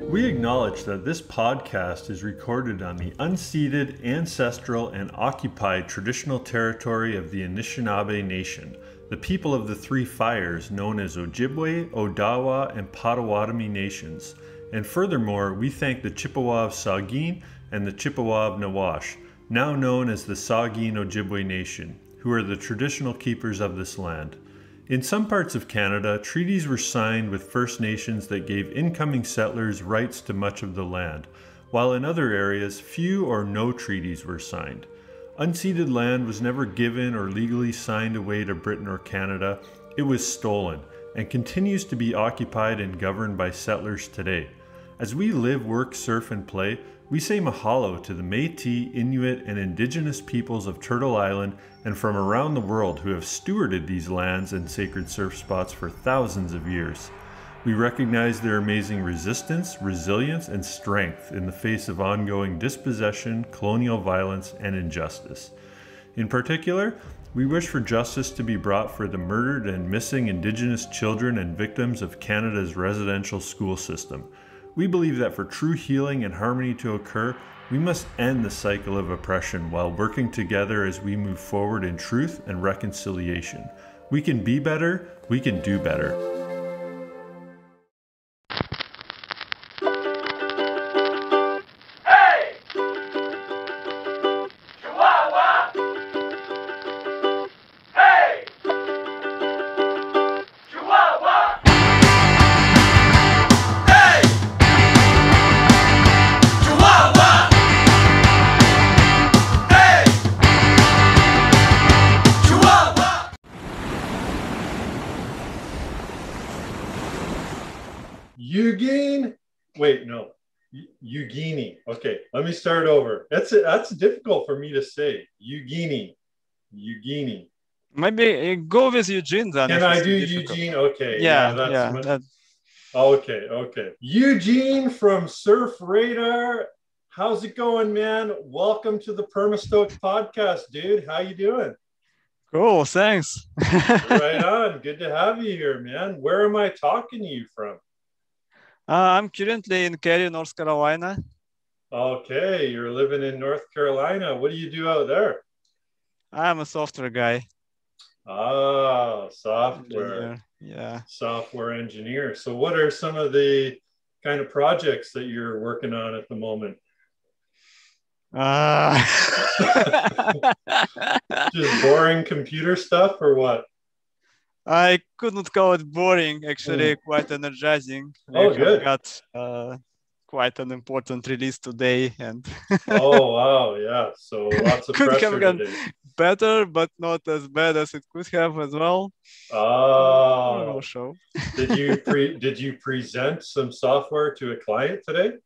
We acknowledge that this podcast is recorded on the unceded, ancestral, and occupied traditional territory of the Anishinabek Nation, the people of the Three Fires known as Ojibwe, Odawa, and Potawatomi nations. And furthermore, we thank the Chippewa of Saugeen and the Chippewa of Nawash, now known as the Saugeen Ojibway Nation, who are the traditional keepers of this land. In some parts of Canada, treaties were signed with First Nations that gave incoming settlers rights to much of the land, while in other areas, few or no treaties were signed. Unceded land was never given or legally signed away to Britain or Canada. It was stolen and continues to be occupied and governed by settlers today. As we live, work, surf, and play, we say Mahalo to the Métis, Inuit, and Indigenous peoples of Turtle Island and from around the world who have stewarded these lands and sacred surf spots for thousands of years. We recognize their amazing resistance, resilience, and strength in the face of ongoing dispossession, colonial violence, and injustice. In particular, we wish for justice to be brought for the murdered and missing Indigenous children and victims of Canada's residential school system. We believe that for true healing and harmony to occur, we must end the cycle of oppression while working together as we move forward in truth and reconciliation. We can be better, we can do better. Evgeny. Okay, let me start over. That's difficult for me to say. Evgeny. Maybe go with Eugene then. Can I do Eugene? Okay. Yeah. Okay. Eugene from Surf Radar. How's it going, man? Welcome to the Permastoked podcast, dude. How you doing? Cool, thanks. Right on. Good to have you here, man. Where am I talking to you from? I'm currently in Cary, North Carolina. Okay, you're living in North Carolina. What do you do out there? I'm a software guy. Ah, software. Yeah. Software engineer. So what are some of the kind of projects that you're working on at the moment? Just boring computer stuff or what? I couldn't call it boring, actually quite energizing. Good. Got quite an important release today. And oh, wow, yeah. So lots of could pressure have gone today. Better, but not as bad as it could have as well. Oh. Show. Did you present some software to a client today?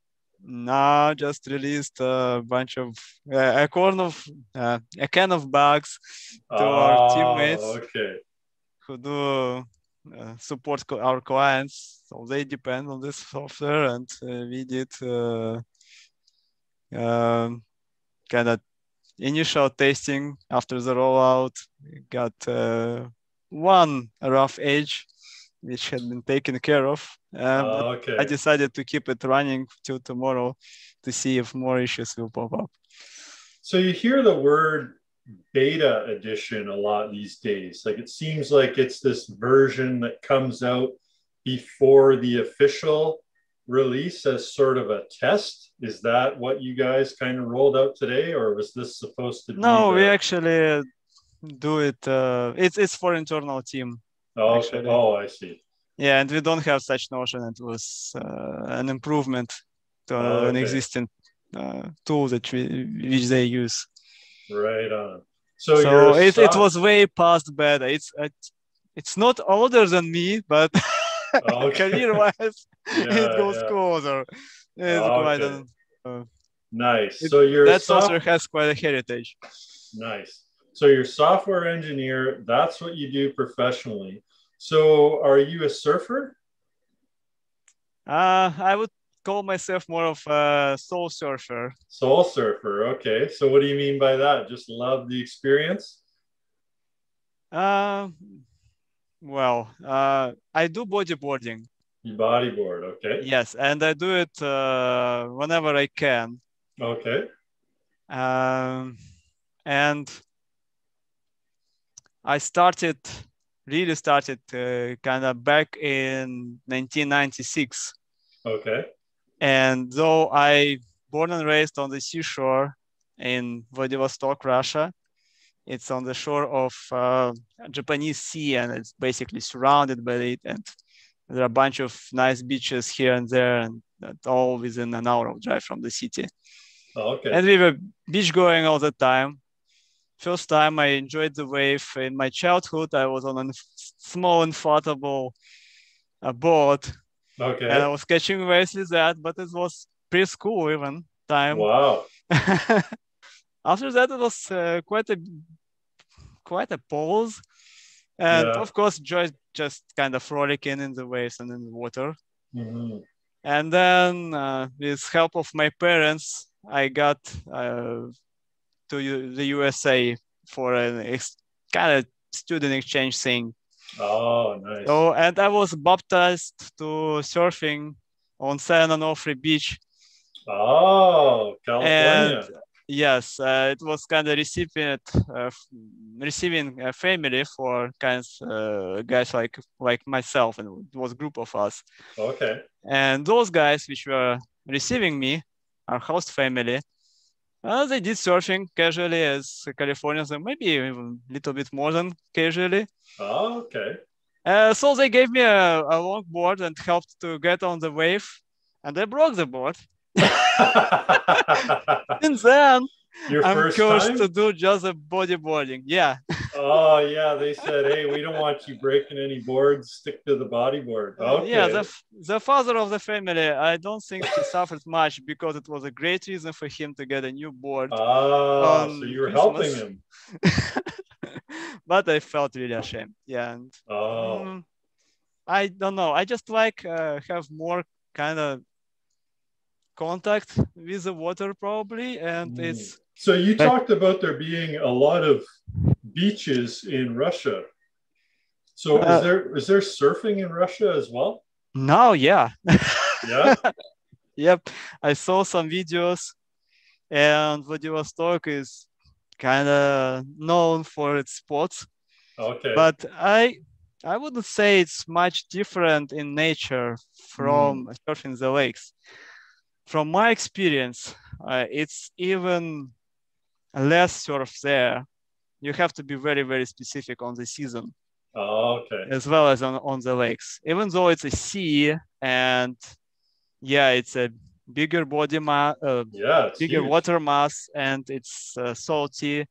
No, just released a bunch of a can of bugs to our teammates. Okay. Who do support our clients, so they depend on this software, and we did kind of initial testing after the rollout. We got one rough edge which had been taken care of. Okay. I decided to keep it running till tomorrow to see if more issues will pop up. So you hear the word beta edition a lot these days. Like it seems like it's this version that comes out before the official release as sort of a test. Is that what you guys kind of rolled out today, or was this supposed to be? No, we actually do it. It's for internal team. Oh, okay. Oh, I see. Yeah, and we don't have such notion. It was an improvement to an existing tool which they use. Right on. So it was way past beta. It's not older than me, but career-wise, it goes closer. It's quite nice. So that software has quite a heritage. Nice. So you're a software engineer. That's what you do professionally. So are you a surfer? I would call myself more of a soul surfer. Soul surfer. Okay. So what do you mean by that? Just love the experience? Well, I do bodyboarding. You bodyboard, okay. Yes, and I do it whenever I can. Okay. And I really started kind of back in 1996. Okay. And though I born and raised on the seashore in Vladivostok, Russia, it's on the shore of Japanese Sea, and it's basically surrounded by it. And there are a bunch of nice beaches here and there, and all within an hour of drive from the city. Okay. And we were beach going all the time. First time I enjoyed the wave in my childhood. I was on a small inflatable boat. Okay. And I was catching waves with that, but it was preschool even time. Wow. After that, it was quite a pause. And of course, just kind of frolicking in the waves and in the water. Mm-hmm. And then with help of my parents, I got to the USA for a kind of student exchange thing. Oh, nice. So, and I was baptized to surfing on San Onofre Beach. Oh, California. And yes, it was kind of receiving a family for kind of guys like myself, and it was a group of us. Okay. And those guys which were receiving me, our host family, they did surfing casually as Californians, and maybe even a little bit more than casually. Oh, okay. So they gave me a long board and helped to get on the wave, and I broke the board. Since then, I'm cursed to do just a bodyboarding. Yeah. Oh, yeah. They said, hey, we don't want you breaking any boards. Stick to the bodyboard. Okay. Yeah, the father of the family, I don't think he suffered much because it was a great reason for him to get a new board. Oh, so you were helping him. But I felt really ashamed. Yeah. And, I don't know. I just like have more kind of contact with the water probably, and it's. So you talked about there being a lot of beaches in Russia. So is there surfing in Russia as well? No, yeah. Yeah. Yep. I saw some videos, and Vladivostok is kind of known for its spots. Okay. But I wouldn't say it's much different in nature from surfing the lakes. From my experience, it's even less surf there. You have to be very, very specific on the season. Oh, okay. As well as on the lakes. Even though it's a sea and it's a bigger body mass, bigger huge. water mass, and it's salty.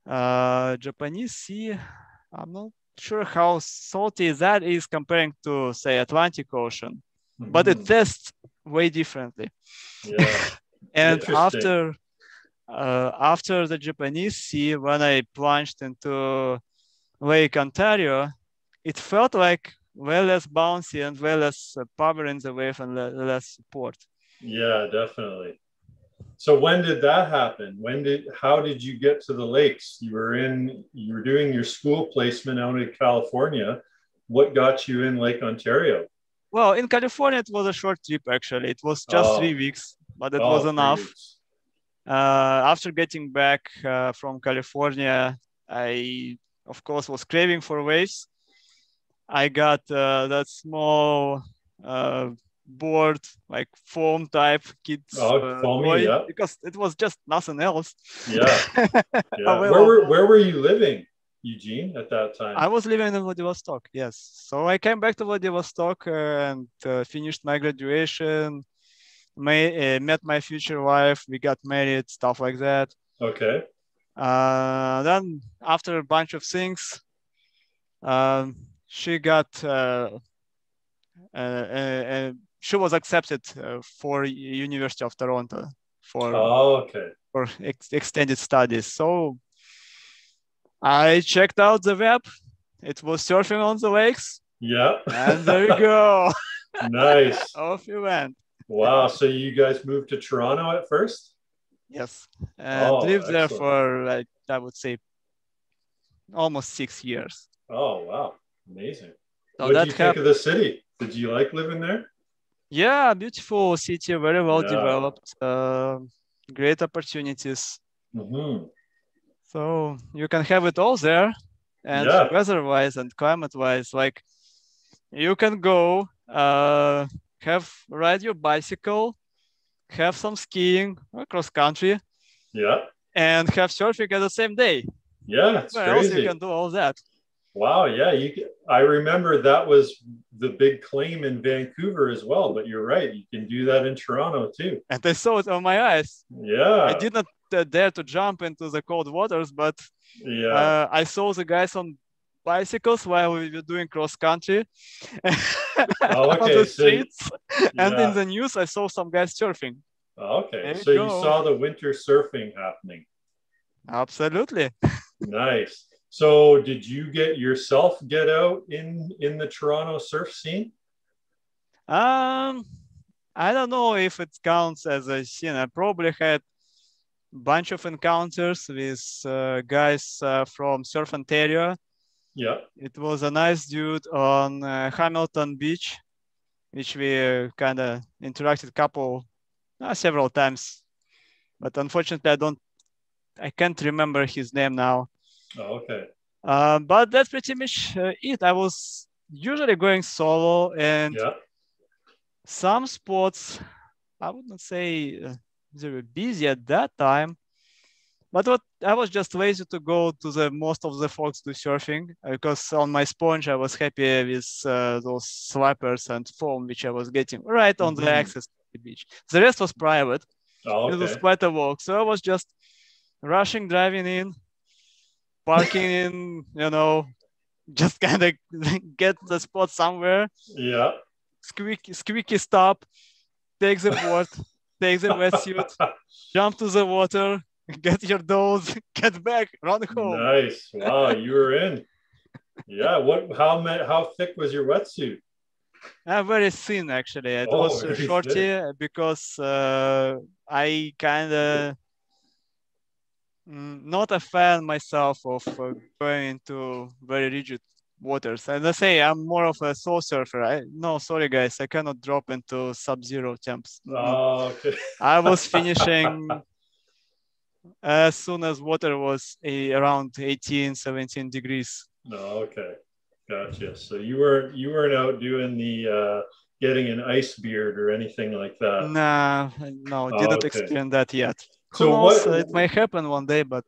Japanese Sea, I'm not sure how salty that is comparing to, say, Atlantic Ocean, but it tests way differently. Yeah. And after the Japanese Sea, when I plunged into Lake Ontario, it felt like way less bouncy and way less power in the wave and less support. Yeah, definitely. So when did that happen? How did you get to the lakes? You were doing your school placement out in California. What got you in Lake Ontario? Well, in California, it was a short trip, actually. It was just 3 weeks, but it was enough. After getting back from California, I, of course, was craving for waves. I got that small board, like foam type kids foamy, toy, because it was just nothing else. Yeah. Where were you living, Eugene, at that time? I was living in Vladivostok, yes. So I came back to Vladivostok and finished my graduation, met my future wife, we got married, stuff like that. Okay. Then after a bunch of things, she got she was accepted for University of Toronto for extended studies. So I checked out the web. It was surfing on the lakes. Yeah. And there you go. Nice. Off you went. Wow. So you guys moved to Toronto at first? Yes. And lived there for, I would say, almost 6 years. Oh, wow. Amazing. So what did you think of the city? Did you like living there? Yeah, beautiful city, very well developed, great opportunities. Mm-hmm. So you can have it all there. And weather-wise and climate-wise, like you can go, ride your bicycle, have some skiing across country, and have surfing at the same day. Yeah, it's Where crazy. else you can do all that? Wow, yeah, I remember that was the big claim in Vancouver as well, but you're right, you can do that in Toronto too. And I saw it on my eyes. Yeah. I did not dare to jump into the cold waters, but I saw the guys on bicycles while we were doing cross country on the streets. And in the news, I saw some guys surfing. Okay, so you saw the winter surfing happening. Absolutely. Nice. So did you get out in the Toronto surf scene? I don't know if it counts as a scene. I probably had a bunch of encounters with guys from Surf Ontario. Yeah. It was a nice dude on Hamilton Beach, which we kind of interacted several times. But unfortunately, I can't remember his name now. Oh, okay. But that's pretty much it. I was usually going solo, and some spots, I wouldn't say they were busy at that time, but I was just lazy to go to most of the folks do surfing, because on my sponge I was happy with those slappers and foam which I was getting right on the access to the beach. The rest was private. Oh, okay. It was quite a walk, so I was just rushing, driving in, parking in, just kind of get the spot somewhere. Yeah. Squeaky stop, take the board, take the wetsuit, jump to the water, get your dose, get back, run home. Nice. Wow, you were in. Yeah. How thick was your wetsuit? Very thin, actually. It was shorty thick. Because I kind of not a fan myself of going into very rigid waters. And I say I'm more of a slow surfer. No, sorry guys, I cannot drop into sub-zero temps. Oh, okay. I was finishing as soon as water was around 18, 17 degrees. Oh, okay. Gotcha. So you weren't out doing the getting an ice beard or anything like that? No, didn't experience that yet. So it may happen one day, but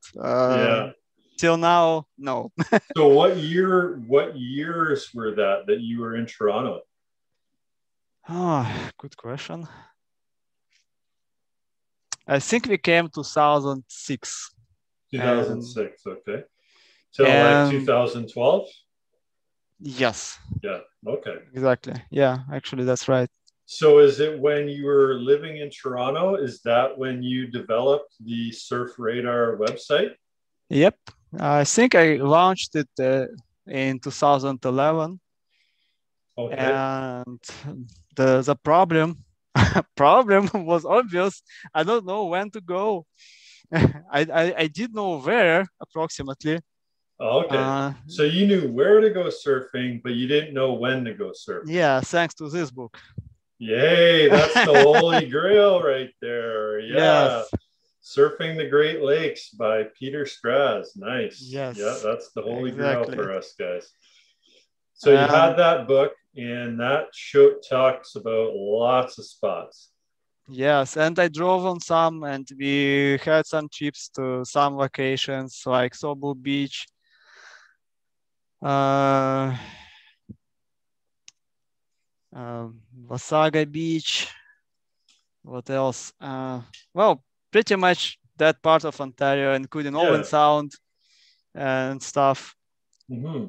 till now, no. So what years were that you were in Toronto? Good question. I think we came 2006. 2006, okay. Till like 2012? Yes. Yeah, okay. Exactly. Yeah, actually, that's right. So is it when you were living in Toronto, is that when you developed the Surf Radar website? Yep. I think I launched it in 2011. Okay. And the problem was obvious. I don't know when to go. I did know where approximately. Okay. So you knew where to go surfing, but you didn't know when to go surfing. Yeah, thanks to this book. Yay, that's the holy grail right there. Yeah. Yes. Surfing the Great Lakes by Peter Strass. Nice. Yes. Yeah, that's the holy grail for us guys. So you had that book, and that show talks about lots of spots. Yes, and I drove on some, and we had some trips to some locations like Sobo Beach, Wasaga Beach. What else? Well, pretty much that part of Ontario, including Owen Sound and stuff. Mm-hmm.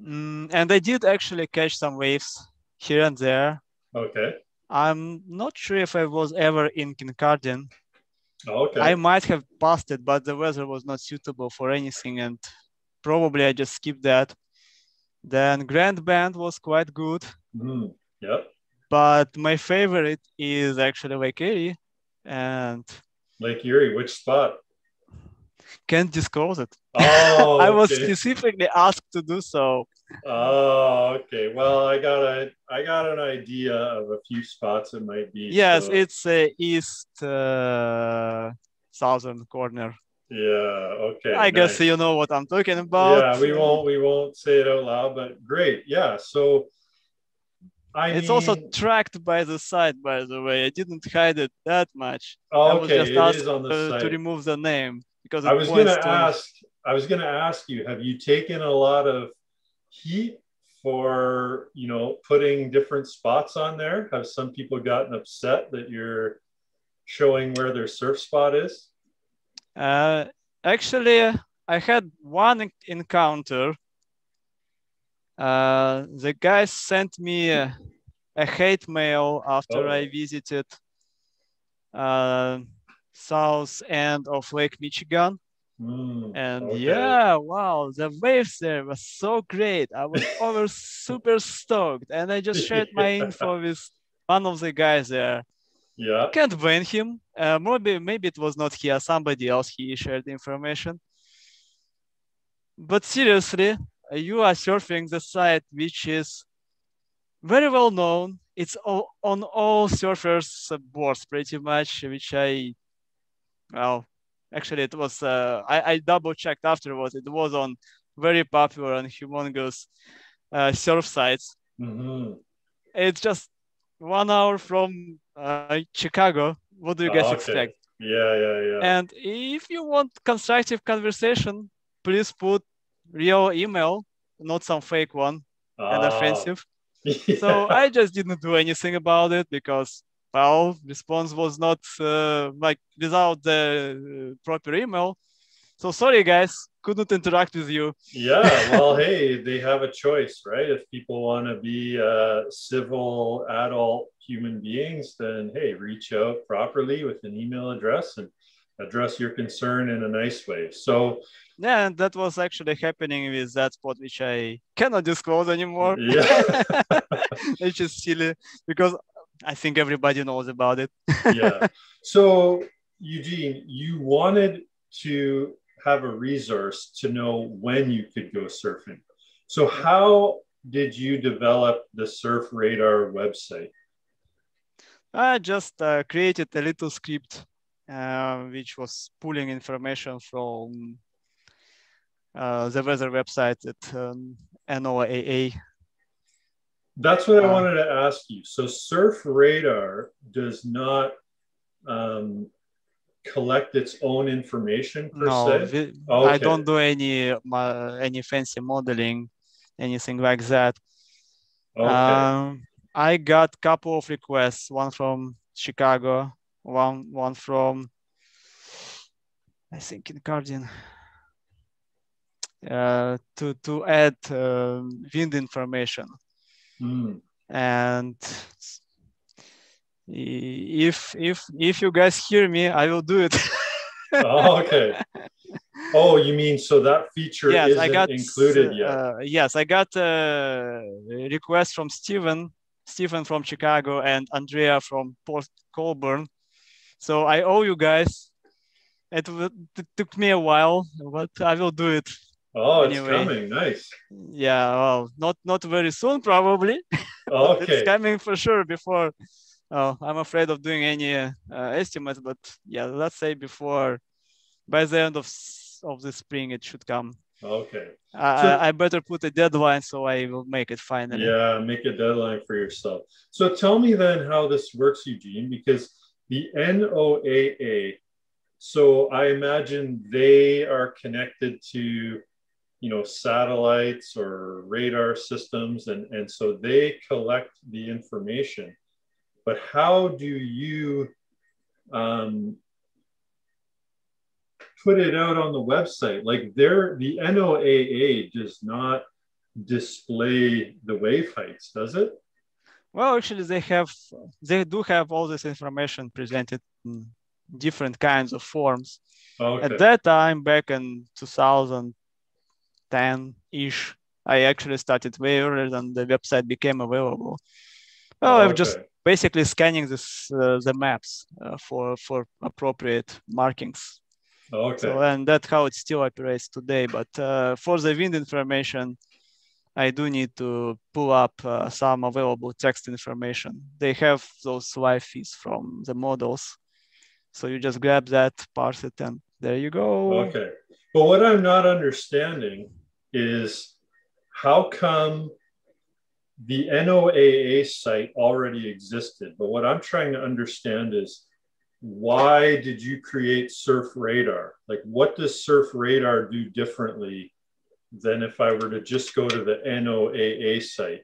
And I did actually catch some waves here and there. Okay. I'm not sure if I was ever in Kincardine. Okay. I might have passed it, but the weather was not suitable for anything, and probably I just skipped that. Then Grand Bend was quite good. Yep. But my favorite is actually Lake Erie. And Lake Erie, which spot? Can't disclose it. Oh, I was okay. specifically asked to do so. Oh, okay. Well, I got an idea of a few spots it might be. Yes, So it's east southern corner. yeah, okay, I guess nice. you know what I'm talking about. Yeah, we won't say it out loud, but great. Yeah. So I It's also mean, tracked by the site, by the way. I didn't hide it that much. I was just okay, it is asked on the to site. remove the name because I it was gonna points to ask, I was gonna ask you, have you taken a lot of heat for, putting different spots on there? Have some people gotten upset that you're showing where their surf spot is? Actually, I had one encounter. The guy sent me a hate mail after I visited south end of Lake Michigan. And okay. yeah, wow, the waves there was so great. I was super stoked. And I just shared my info with one of the guys there. Yeah. Can't blame him. Maybe it was not here, somebody else he shared the information. But seriously, you are surfing the site which is very well known. It's on all surfers' boards pretty much, which actually it was, I double checked afterwards. It was on very popular and humongous surf sites. Mm-hmm. It's just 1 hour from Chicago. What do you guys expect? Yeah. And if you want constructive conversation, please put real email, not some fake one and offensive. Yeah. So I just didn't do anything about it because, well, response was not without the proper email. So sorry, guys, couldn't interact with you. Yeah, well, hey, they have a choice, right? If people want to be civil adult human beings, then hey, reach out properly with an email address and address your concern in a nice way. So yeah, and that was actually happening with that spot, which I cannot disclose anymore. Yeah. It's just silly because I think everybody knows about it. Yeah. So Eugene, you wanted to have a resource to know when you could go surfing. So how did you develop the Surf Radar website? I just created a little script which was pulling information from the weather website at NOAA. That's what I wanted to ask you. So Surf Radar does not collect its own information per se? I don't do any fancy modeling, anything like that. Okay. I got a couple of requests, one from Chicago, one from, I think, in Guardian, to add wind information. And if you guys hear me, I will do it. Okay. Oh, you mean so that feature isn't included yet? Yes, I got a request from Stephen from Chicago and Andrea from Port Colborne. So I owe you guys. It took me a while, but I will do it. Oh, anyway. It's coming. Nice. Yeah, well, not very soon, probably. Okay. It's coming for sure before. I'm afraid of doing any estimates, but yeah, let's say by the end of the spring, it should come. Okay. I better put a deadline so I will make it finally. Yeah, make a deadline for yourself. So tell me then how this works, Eugene, because the NOAA, so I imagine they are connected to, satellites or radar systems, and so they collect the information. But how do you put it out on the website? Like the NOAA does not display the wave heights, does it? Well, actually, they do have all this information presented in different kinds of forms. Okay. At that time, back in 2010-ish, I actually started way earlier than the website became available. Well, I'm just basically scanning the maps for appropriate markings. Okay. So, and that's how it still operates today. But for the wind information, I do need to pull up some available text information. They have those live feeds from the models. So you just grab that, parse it, and there you go. Okay. But what I'm not understanding is how come the NOAA site already existed? But what I'm trying to understand is, why did you create Surf Radar? Like, what does Surf Radar do differently than if I were to just go to the NOAA site?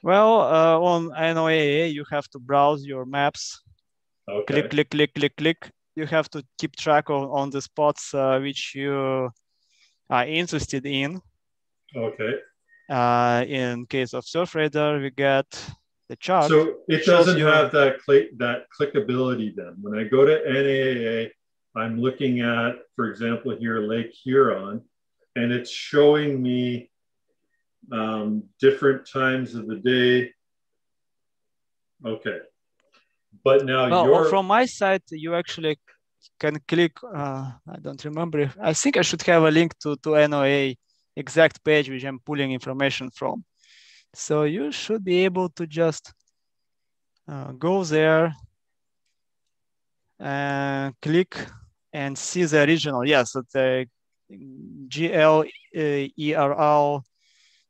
Well, on NOAA, you have to browse your maps. Okay. Click, click, click, click, click. You have to keep track on the spots which you are interested in. Okay. In case of Surf Radar, we get the chart. So it doesn't have that clickability then. When I go to NAAA, I'm looking at, for example, here, Lake Huron, and it's showing me different times of the day. Okay. But now from my side, you actually can click, I don't remember. I think I should have a link to NOAA exact page which I'm pulling information from. So you should be able to just go there and click and see the original. Yes, it's a GLERL,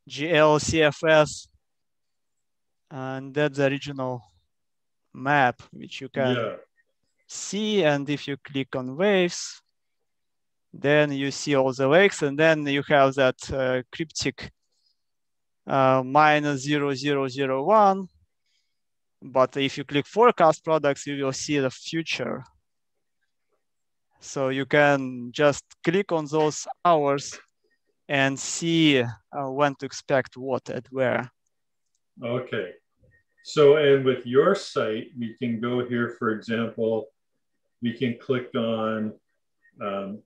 GLCFS, and that's the original map which you can see. And if you click on waves, then you see all the lakes, and then you have that cryptic -0001. But if you click forecast products, you will see the future. So you can just click on those hours and see when to expect what at where. Okay. So, and with your site, we can go here, for example, we can click on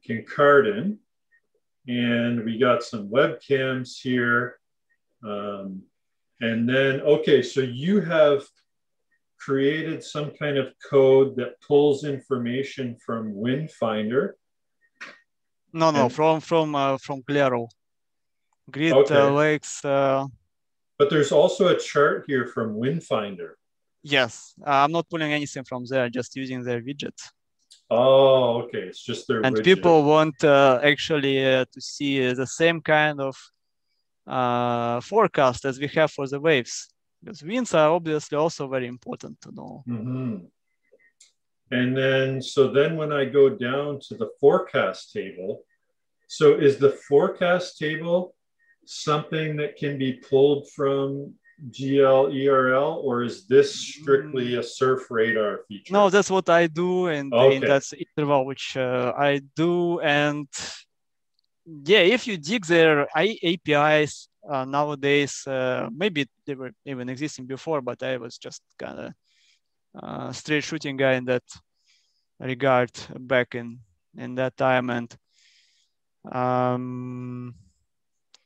Kincardine, and we got some webcams here. And then, okay, so you have created some kind of code that pulls information from Windfinder. No, from Claro. Grid lakes. But there's also a chart here from Windfinder. Yes, I'm not pulling anything from there, just using their widget. Oh, okay, it's just their and widget. People want actually to see the same kind of forecast as we have for the waves, because winds are obviously also very important to know. Mm-hmm. And then, so then when I go down to the forecast table, so is the forecast table something that can be pulled from GLERL, or is this strictly a Surf Radar feature? No, that's what I do, and that's interval which I do. And yeah, if you dig their APIs nowadays, maybe they were even existing before, but I was just kind of straight shooting guy in that regard back in that time. And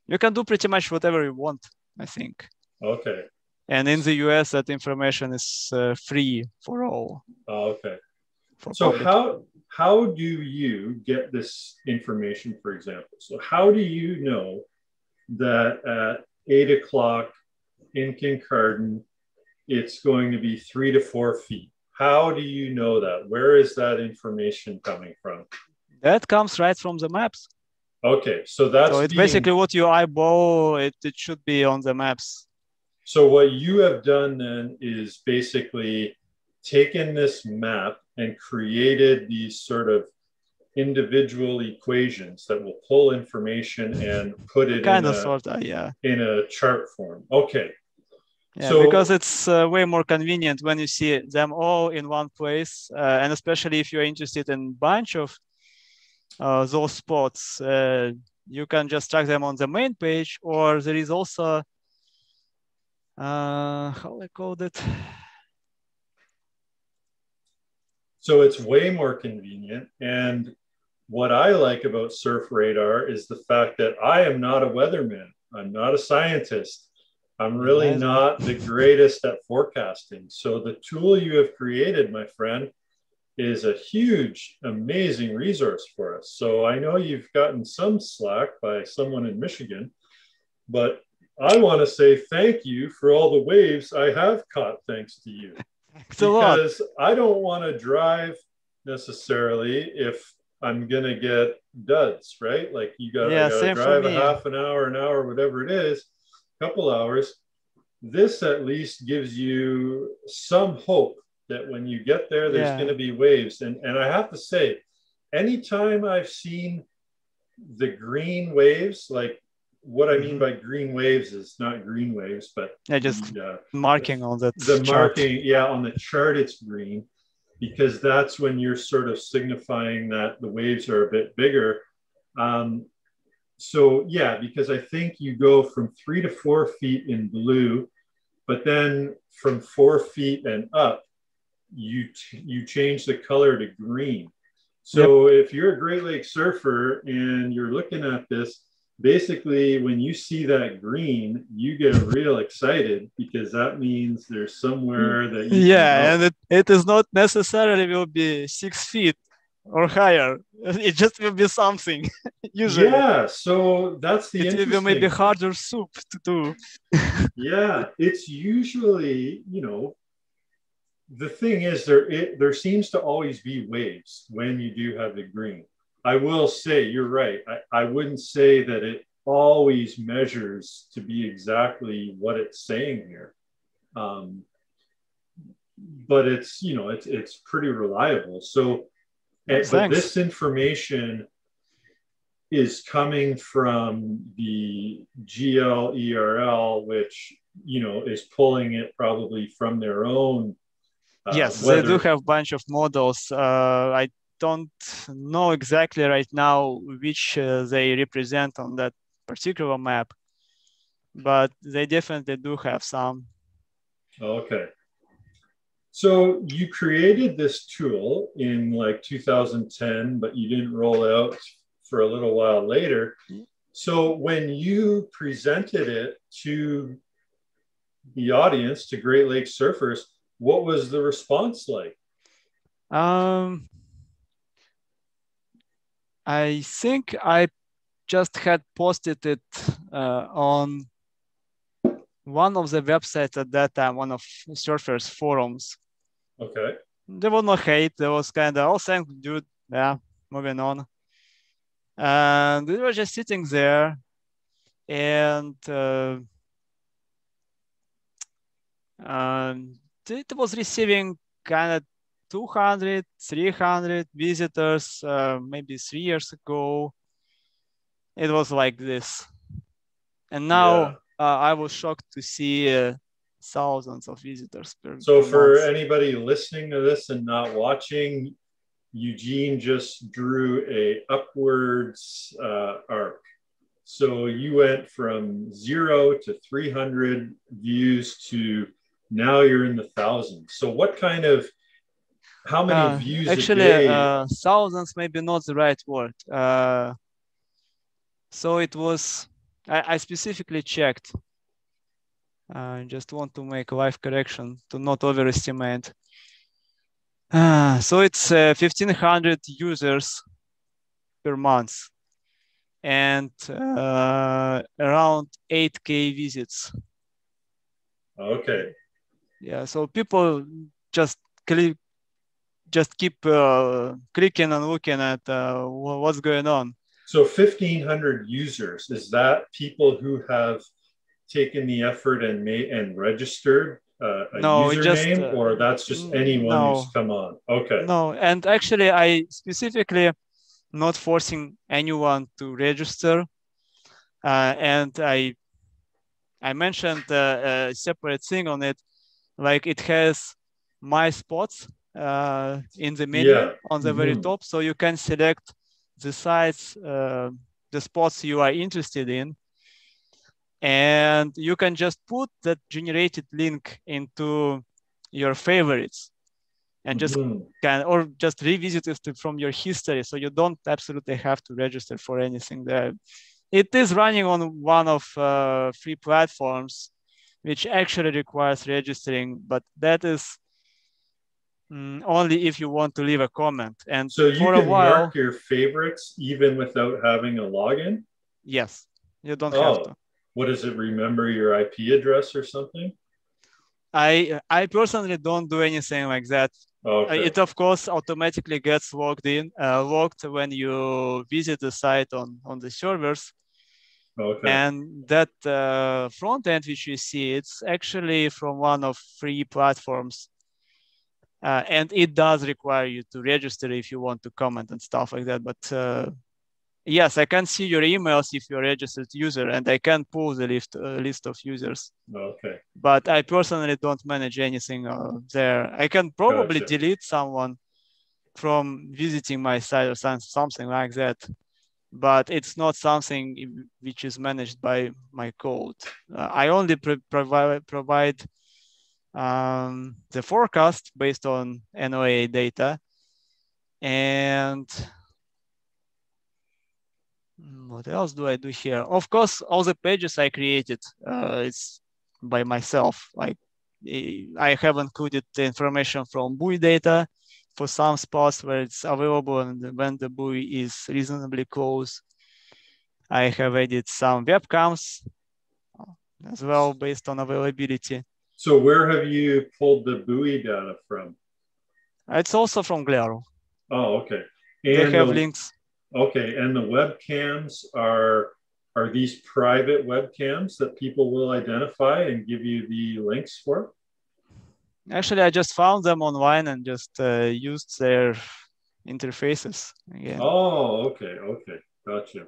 you can do pretty much whatever you want, I think. Okay. And in the US, that information is free for all. Okay. So how do you get this information, for example? So how do you know that at 8 o'clock in Kincardine, it's going to be 3 to 4 feet? How do you know that? Where is that information coming from? That comes right from the maps. Okay, so it's basically what you eyeball, it should be on the maps. So what you have done then is basically taken this map and created these sort of individual equations that will pull information and put it in a chart form. Okay. Yeah, so, because it's way more convenient when you see them all in one place, and especially if you're interested in a bunch of those spots, you can just track them on the main page, or there is also, how I called it? So it's way more convenient. And what I like about Surf Radar is the fact that I am not a weatherman. I'm not a scientist. I'm really not the greatest at forecasting. So the tool you have created, my friend, is a huge, amazing resource for us. So I know you've gotten some slack by someone in Michigan, but I want to say thank you for all the waves I have caught thanks to you. Because I don't want to drive necessarily if I'm going to get duds, right? Like you got to drive a half an hour, whatever it is, a couple hours. This at least gives you some hope that when you get there, there's going to be waves. And I have to say, anytime I've seen the green waves, like what I mean by green waves is not green waves, but just marking on that the chart. Marking, on the chart it's green, because that's when you're sort of signifying that the waves are a bit bigger. So because I think you go from 3 to 4 feet in blue, but then from 4 feet and up, you change the color to green. So if you're a Great Lakes surfer and you're looking at this, basically when you see that green, you get real excited, because that means there's somewhere that you and it is not necessarily will be 6 feet or higher. It just will be something usually. So that's the it will maybe harder soup to do. It's usually, the thing is there seems to always be waves when you do have the green. I will say, you're right. I wouldn't say that it always measures to be exactly what it's saying here. But it's, it's pretty reliable. So, but this information is coming from the GLERL, which, is pulling it probably from their own. Yes, weather. They do have a bunch of models. I don't know exactly right now which they represent on that particular map, but they definitely do have some. Okay. So you created this tool in like 2010, but you didn't roll out for a little while later. So when you presented it to the audience, to Great Lakes surfers, what was the response like? I think I just had posted it on one of the websites at that time, one of surfers forums. Okay. There was no hate. There was kind of, oh, thanks, dude. Yeah, moving on. And we were just sitting there, and it was receiving kind of 200, 300 visitors, maybe 3 years ago. It was like this. And now I was shocked to see thousands of visitors per So for month. anybody listening to this and not watching, Eugene just drew a upwards arc. So you went from 0 to 300 views to now you're in the thousands. So what kind of, how many views actually, a day? Thousands maybe not the right word. So it was, I specifically checked. I just want to make a live correction to not overestimate. So it's 1,500 users per month and around 8K visits. Okay. Yeah, so people just keep clicking and looking at what's going on. So 1,500 users, is that people who have taken the effort and registered a username, or that's just anyone who's come on? Okay. No, and actually I specifically not forcing anyone to register. And I mentioned a separate thing on it, like it has my spots in the menu on the very top. So you can select the sites, the spots you are interested in. And you can just put that generated link into your favorites and just or just revisit it from your history. So you don't absolutely have to register for anything there. It is running on one of free platforms, which actually requires registering, but that is only if you want to leave a comment. And so you for can a while, mark your favorites even without having a login? yes, you don't have to. What does it remember your IP address or something? I personally don't do anything like that. Okay. It of course automatically gets logged when you visit the site on the servers. Okay. And that front end which you see, it's actually from one of free platforms. And it does require you to register if you want to comment and stuff like that. But yes, I can see your emails if you're a registered user, and I can pull the list of users. Okay. But I personally don't manage anything there. I can probably delete someone from visiting my site or something like that. But it's not something which is managed by my code. I only provide the forecast based on NOAA data. And what else do I do here? Of course, all the pages I created, it's by myself. Like I have included the information from buoy data for some spots where it's available and when the buoy is reasonably close. I have added some webcams as well based on availability. So where have you pulled the buoy data from? It's also from Glero. Oh, okay. And they have links. Okay, and the webcams are these private webcams that people will identify and give you the links for? Actually, I just found them online and just used their interfaces again. Oh, okay, gotcha.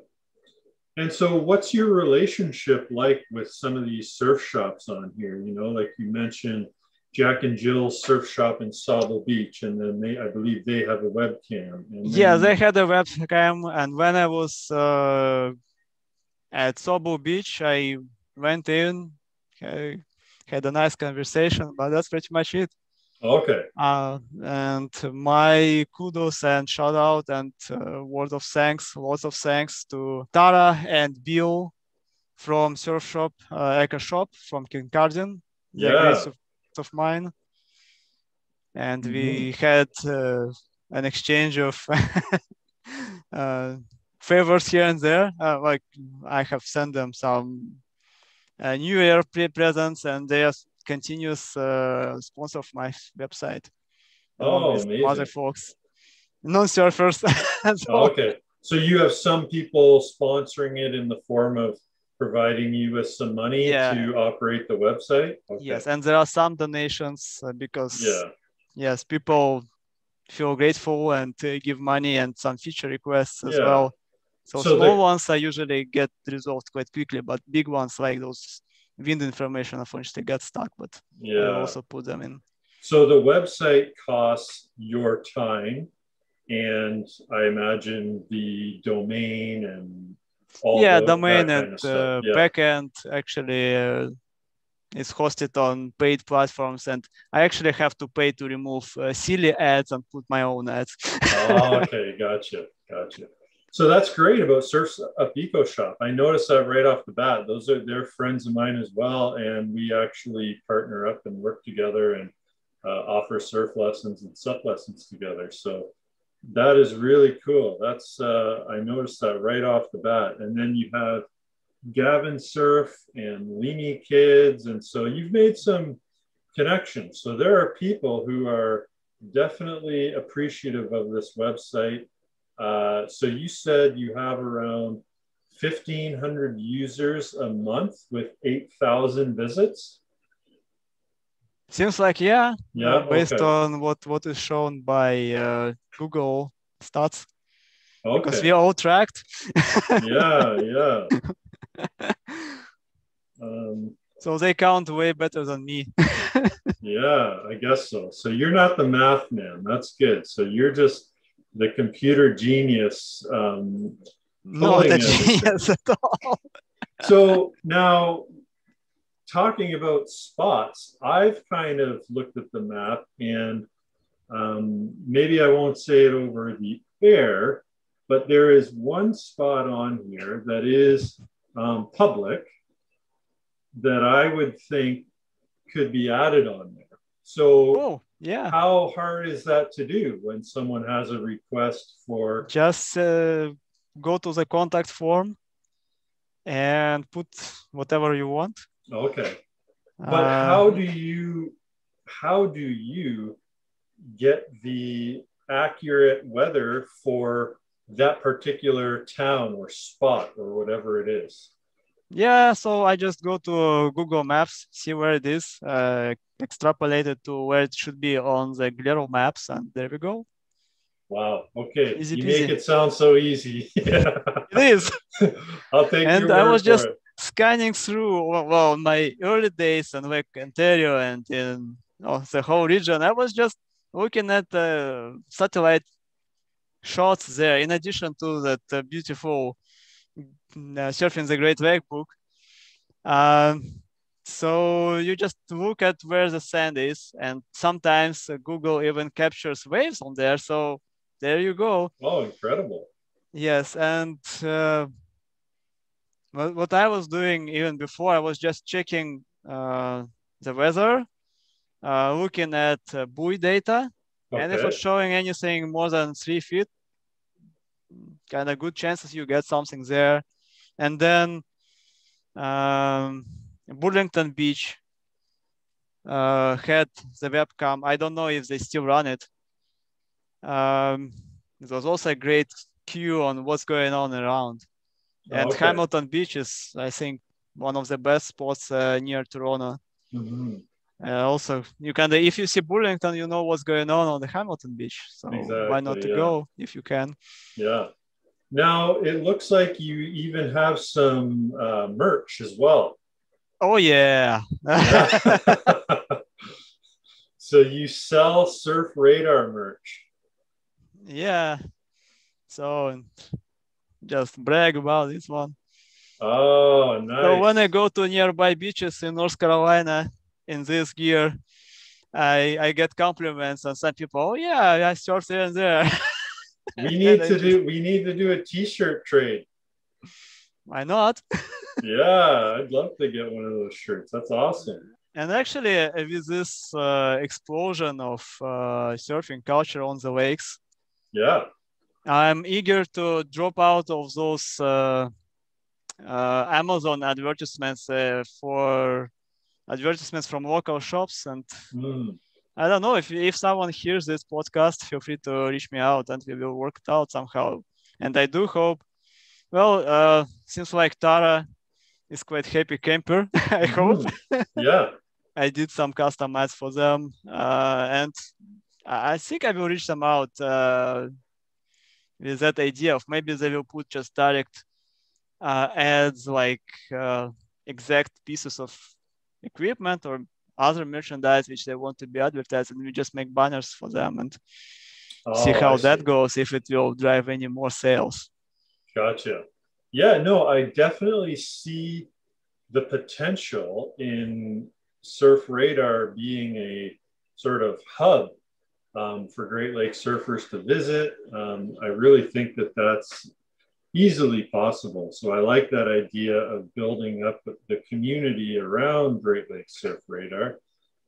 And so what's your relationship like with some of these surf shops on here? You know, like you mentioned Jack and Jill's surf shop in Sable Beach, and then I believe they have a webcam. Yeah, they had a webcam, and when I was at Sable Beach, I went in, had a nice conversation, but that's pretty much it. Okay. And my kudos and shout out and lots of thanks to Tara and Bill from Surf Shop, Echo Shop from Kincardine. They're great of mine. And we had an exchange of favors here and there. Like I have sent them some New Year presents, and they are continuous sponsor of my website. Amazing. Other folks, non-surfers. Okay, so you have some people sponsoring it in the form of providing you with some money to operate the website? Okay. Yes, and there are some donations because yes, people feel grateful and give money and some feature requests as well. So small ones I usually get resolved quite quickly, but big ones like those wind information unfortunately get stuck, but I also put them in. So the website costs your time and I imagine the domain and all domain and backend actually is hosted on paid platforms, and I actually have to pay to remove silly ads and put my own ads. Okay, gotcha. So that's great about Surf Up Eco Shop. I noticed that right off the bat. They're friends of mine as well, and we actually partner up and work together and offer surf lessons and sup lessons together. So that is really cool. That's I noticed that right off the bat. And then you have Gavin Surf and Leamy Kids, and so you've made some connections. So there are people who are definitely appreciative of this website. So you said you have around 1,500 users a month with 8,000 visits? Seems like, based on what is shown by Google stats. Okay. Because we are all tracked. Yeah. So they count way better than me. Yeah, I guess so. So you're not the math man. That's good. So you're just the computer genius. Not a genius at all. So now, talking about spots, I've kind of looked at the map, and maybe I won't say it over the air, but there is one spot on here that is public that I would think could be added on there. So yeah. how hard is that to do when someone has a request for? Just go to the contact form and put whatever you want. Okay. But how do you get the accurate weather for that particular town or spot or whatever it is? Yeah, so I just go to Google Maps, see where it is, extrapolate it to where it should be on the Glero maps, and there we go. Wow. Okay. Easy you peasy. make it sound so easy. It is. I'll take your word I was just for it. scanning through, well, my early days in like Ontario and in the whole region. I was just looking at satellite shots there, in addition to that beautiful Surfing the Great Lake book. So you just look at where the sand is, and sometimes Google even captures waves on there. So there you go. Oh, incredible. Yes, and what I was doing even before, I was just checking the weather, looking at buoy data, and if it's showing anything more than 3 feet, kind of good chances you get something there. And then Burlington Beach had the webcam. I don't know if they still run it. It was also a great cue on what's going on around. And Hamilton Beach is, I think, one of the best spots near Toronto. Mm-hmm. Also, you can, if you see Burlington, you know what's going on the Hamilton Beach. So why not to go if you can? Yeah. Now, it looks like you even have some merch as well. Oh, yeah. So you sell Surf Radar merch. Yeah. So just brag about this one. Oh, nice. So when I go to nearby beaches in North Carolina in this gear, I get compliments, and some people, oh yeah, I surf there and there. We need to do a t-shirt trade. Why not? Yeah, I'd love to get one of those shirts. That's awesome. And actually, with this explosion of surfing culture on the lakes, yeah, I'm eager to drop out of those Amazon advertisements for advertisements from local shops. And I don't know, if someone hears this podcast, feel free to reach me out and we will work it out somehow. And I do hope, well, seems like Tara is quite happy camper, I hope. Yeah. I did some custom ads for them, and I think I will reach them out with that idea of maybe they will put just direct ads, like exact pieces of equipment or other merchandise which they want to be advertised, and we just make banners for them and see how that goes, if it will drive any more sales. Gotcha. Yeah, no, I definitely see the potential in Surf Radar being a sort of hub for Great Lakes surfers to visit. I really think that that's easily possible. So I like that idea of building up the community around Great Lakes Surf Radar.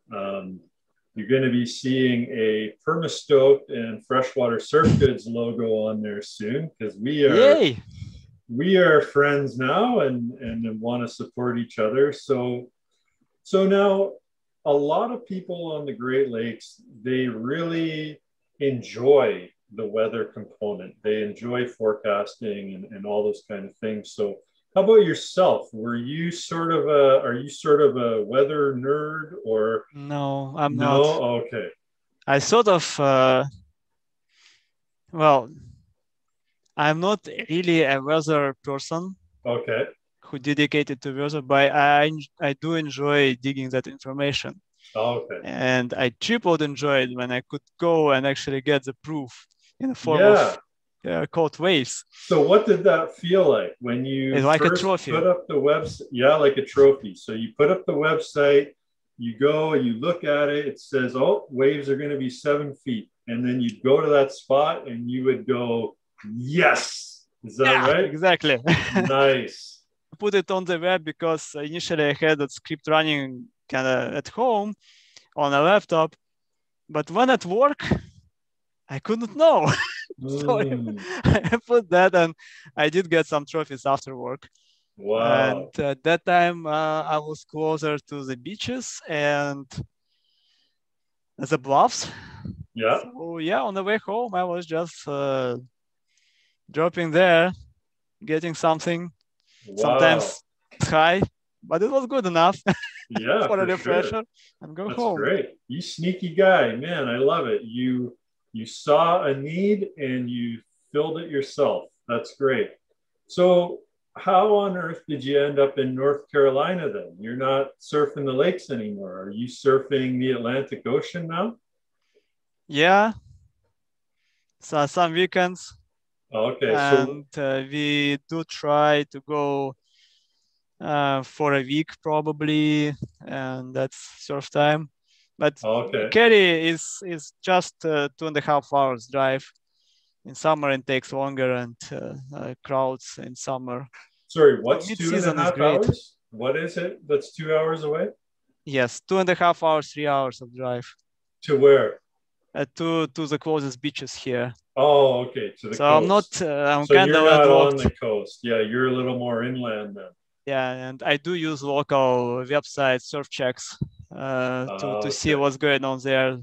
You're going to be seeing a Permastoked and Freshwater Surf Goods logo on there soon, because we are friends now and want to support each other. So now a lot of people on the Great Lakes, they really enjoy the weather component. They enjoy forecasting and all those kind of things. So how about yourself? Are you sort of a weather nerd or? No, I'm not. Okay. I sort of, well, I'm not really a weather person. Okay. Who dedicated to weather, but I do enjoy digging that information. Okay. And I tripled enjoyed when I could go and actually get the proof in the form of caught waves. So what did that feel like when you first put up the website? Yeah, like a trophy. So you put up the website, you go, you look at it, it says, oh, waves are going to be 7 feet. And then you'd go to that spot and you would go, yes. Is that right? Exactly. Nice. Put it on the web because initially I had that script running kind of at home, on a laptop. But when at work, I couldn't know. So I put that, and I did get some trophies after work. Wow. And at that time, I was closer to the beaches and the bluffs. Yeah. So yeah, on the way home, I was just dropping there, getting something. Wow. Sometimes high, but it was good enough. Yeah, for a refresher, sure. and go That's home. Great. You sneaky guy, man. I love it. You saw a need and you filled it yourself. That's great. So how on earth did you end up in North Carolina then? You're not surfing the lakes anymore. Are you surfing the Atlantic Ocean now? Yeah. So some weekends. Okay. And we do try to go for a week probably, and that's surf time. But Kerry is just 2.5 hours drive. In summer it takes longer, and crowds in summer. Sorry, what's 2.5 hours? What is it that's 2 hours away? Yes, 2.5 hours, 3 hours of drive. To where? To the closest beaches here. Oh, okay. To the so coast. I'm not. I'm so kind you're of not on the coast. Yeah, you're a little more inland then. Yeah, and I do use local websites, surf checks, to see what's going on there.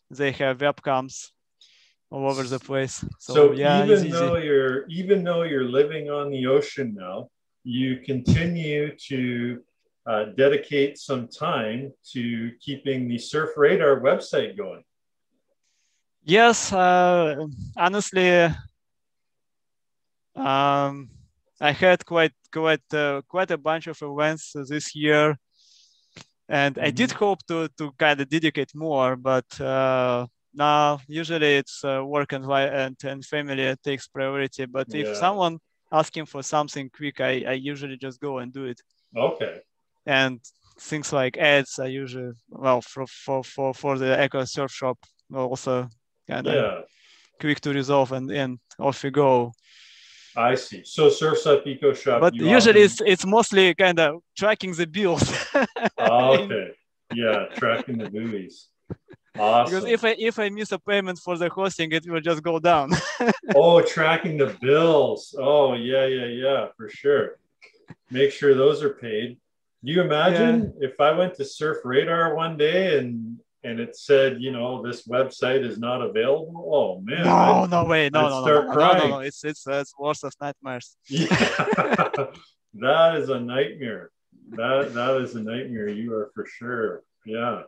They have webcams all over the place. So yeah, even though you're living on the ocean now, you continue to dedicate some time to keeping the Surf Radar website going. Yes, honestly, I had quite a bunch of events this year, and I did hope to kind of dedicate more, but now usually it's work and family takes priority. But if someone asking for something quick, I usually just go and do it. Okay. And things like ads are usually for the Eco Surf Shop also kind of quick to resolve, and off we go. I see. So Surf's Up Eco Shop. But usually it's mostly kind of tracking the bills. Okay. Yeah, tracking the buoys. Awesome. Because if I miss a payment for the hosting, it will just go down. Oh, tracking the bills. Oh, yeah, for sure. Make sure those are paid. Do you imagine if I went to Surf Radar one day and it said, this website is not available? Oh man! No way! No. It's worse of nightmares. Yeah. That is a nightmare. That is a nightmare. You are for sure. Yeah.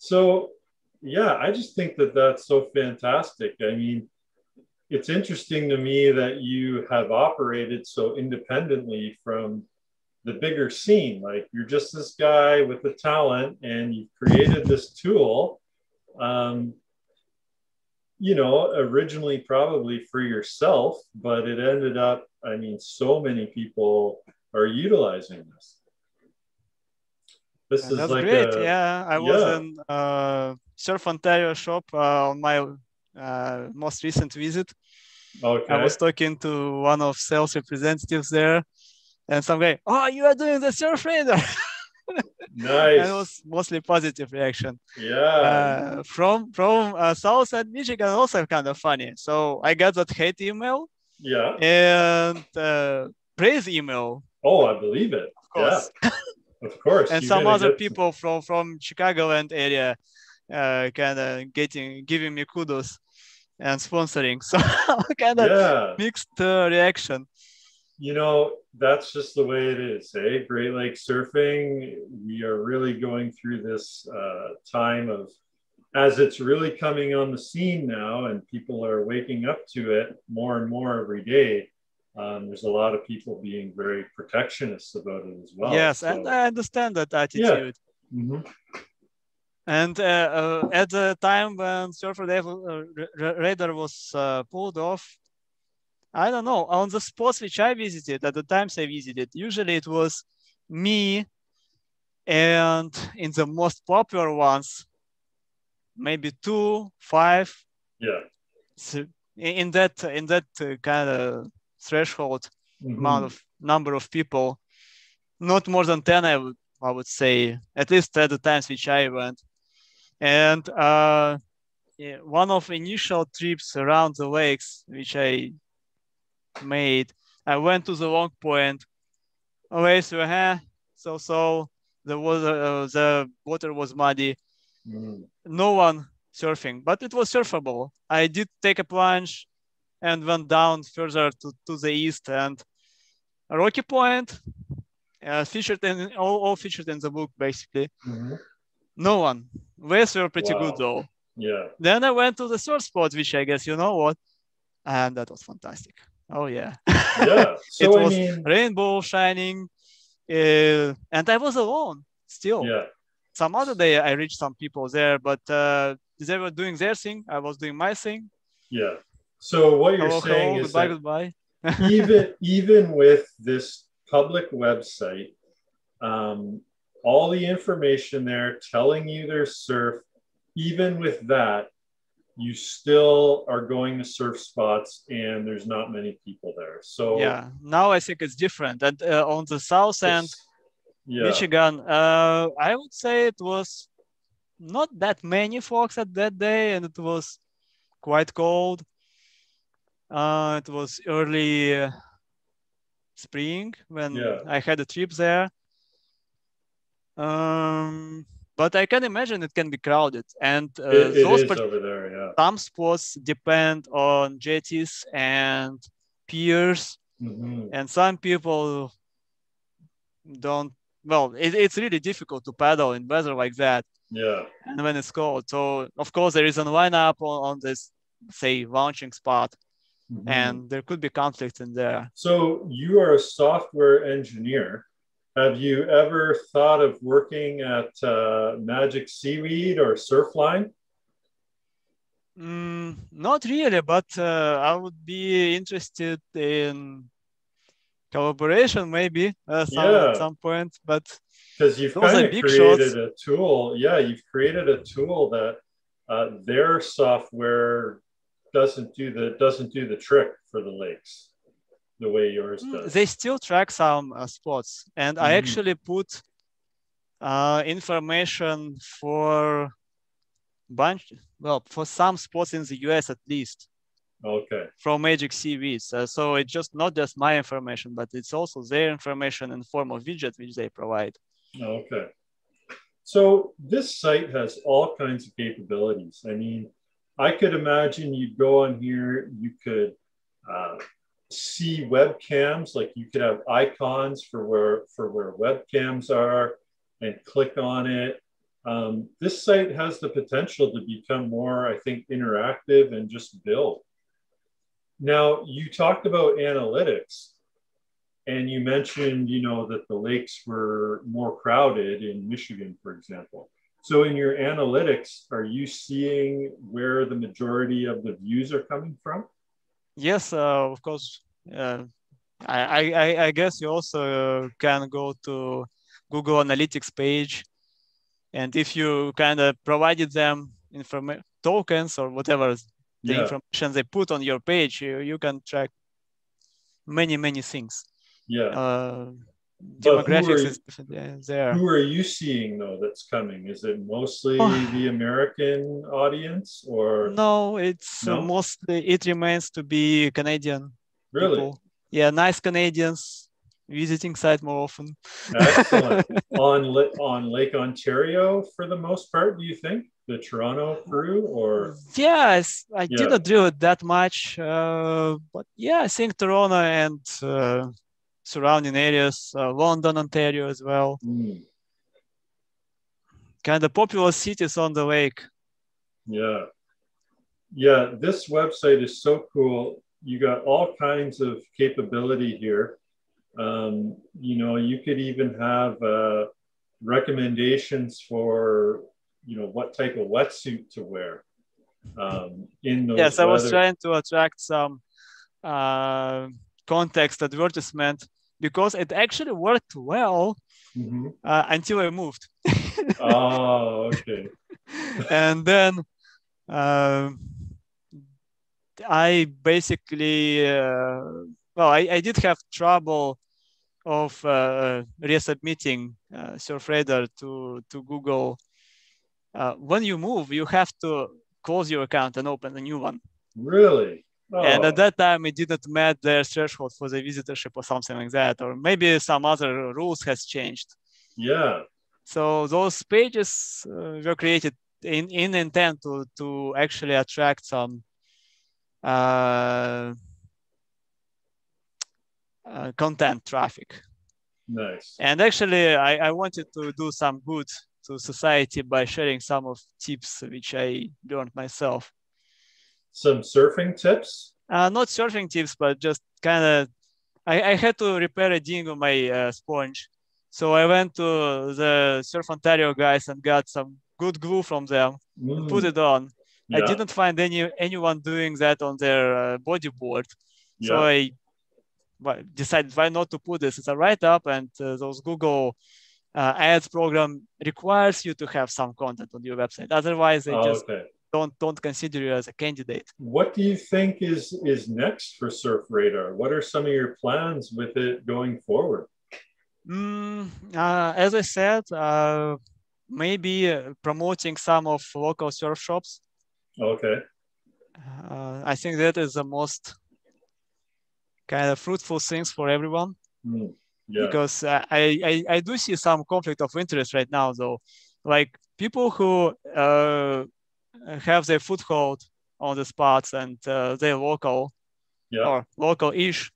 So, yeah, I just think that that's so fantastic. I mean, it's interesting to me that you have operated so independently from the bigger scene. Like you're just this guy with the talent and you've created this tool, originally probably for yourself, but it ended up, I mean, so many people are utilizing this. This is that's like great. I was in Surf Ontario shop on my most recent visit. Okay. I was talking to one of sales representatives there, and some guy, you are doing the Surf Radar. Nice. And it was mostly positive reaction. Yeah. From South and Michigan, also kind of funny. So I got that hate email. Yeah. And praise email. Oh, I believe it. Of course. Yeah. Of course. And some other people from Chicagoland area kind of giving me kudos and sponsoring. So kind of mixed reaction. That's just the way it is, eh? Great Lake surfing, we are really going through this time of, as it's really coming on the scene now and people are waking up to it more and more every day, there's a lot of people being very protectionist about it as well. Yes, and I understand that attitude. Yeah. Mm-hmm. And at the time when Surf Radar was pulled off, I don't know, on the spots which I visited, at the times I visited, usually it was me, and in the most popular ones, maybe 2, 5. Yeah. So in that kind of threshold amount of number of people, not more than 10, I would say, at least at the times which I went. And one of initial trips around the lakes, which I made, I went to the long point. Okay, so the water was muddy. No one surfing, but it was surfable. I did take a plunge and went down further to the east, and a rocky point, featured in all featured in the book basically. No one. Waves were pretty good though. Yeah. Then I went to the surf spot, which I guess you know what, and that was fantastic. Oh yeah. Yeah. So it was rainbow shining, and I was alone still. Yeah. Some other day I reached some people there, but they were doing their thing. I was doing my thing. Yeah. So what you're saying is goodbye. even with this public website, all the information there telling you there's surf, even with that, you still are going to surf spots and there's not many people there. So yeah, now I think it's different. And on the south end, Michigan, I would say it was not that many folks at that day, and it was quite cold. It was early spring when I had a trip there. But I can imagine it can be crowded, and it is over there. Yeah, some spots depend on jetties and piers, and some people don't. Well, it's really difficult to paddle in weather like that. Yeah, and when it's cold, so of course there is a lineup on this, say, launching spot, and there could be conflict in there. So you are a software engineer. Have you ever thought of working at Magic Seaweed or Surfline? Not really, but I would be interested in collaboration maybe at some point. But because you've kind of created a tool. Yeah, you've created a tool that their software doesn't do the trick for the lakes the way yours does. They still track some spots, and I actually put information for for some spots in the US at least. Okay. From Magic Seaweeds. So it's just not just my information, but it's also their information in the form of widget which they provide. Okay. So this site has all kinds of capabilities. I mean, I could imagine you'd go on here, you could see webcams, like you could have icons for where webcams are and click on it. This site has the potential to become more, I think, interactive and just build. Now, you talked about analytics, and you mentioned, that the lakes were more crowded in Michigan, for example. So in your analytics, are you seeing where the majority of the views are coming from? Yes, of course. I guess you also can go to Google Analytics page, and if you kind of provided them tokens or whatever the information they put on your page, you can track many things. Yeah. Demographics is there. Who are you seeing though that's coming? Is it mostly the American audience, or no? It's mostly, it remains to be Canadian. Really? People. Yeah, nice Canadians visiting site more often. Excellent. on Lake Ontario for the most part, do you think? The Toronto crew, or? Yes, I didn't do it that much, but yeah, I think Toronto and surrounding areas, London, Ontario as well. Kind of popular cities on the lake. Yeah. Yeah, this website is so cool. You got all kinds of capability here. You could even have recommendations for, what type of wetsuit to wear in those Yes, I was trying to attract some context advertisement, because it actually worked well until I moved. Oh, okay. And then I basically, I did have trouble of resubmitting Surf Radar to Google. When you move, you have to close your account and open a new one. Really? Oh. And at that time, it didn't meet their threshold for the visitorship or something like that, or maybe some other rules has changed. Yeah. So those pages were created in intent to actually attract some content traffic. Nice. And actually, I wanted to do some good to society by sharing some of tips which I learned myself. Some surfing tips? Not surfing tips, but just kind of, I had to repair a ding on my sponge. So I went to the Surf Ontario guys and got some good glue from them and put it on. Yeah. I didn't find anyone doing that on their bodyboard. Yeah. So I decided why not to put this. It's a write-up, and those Google ads program requires you to have some content on your website. Otherwise, they just don't consider you as a candidate. What do you think is next for Surf Radar? What are some of your plans with it going forward? As I said, maybe promoting some of local surf shops. Okay. I think that is the most kind of fruitful things for everyone. Yeah. Because I do see some conflict of interest right now, though. Like people who have their foothold on the spots and they're local or local-ish.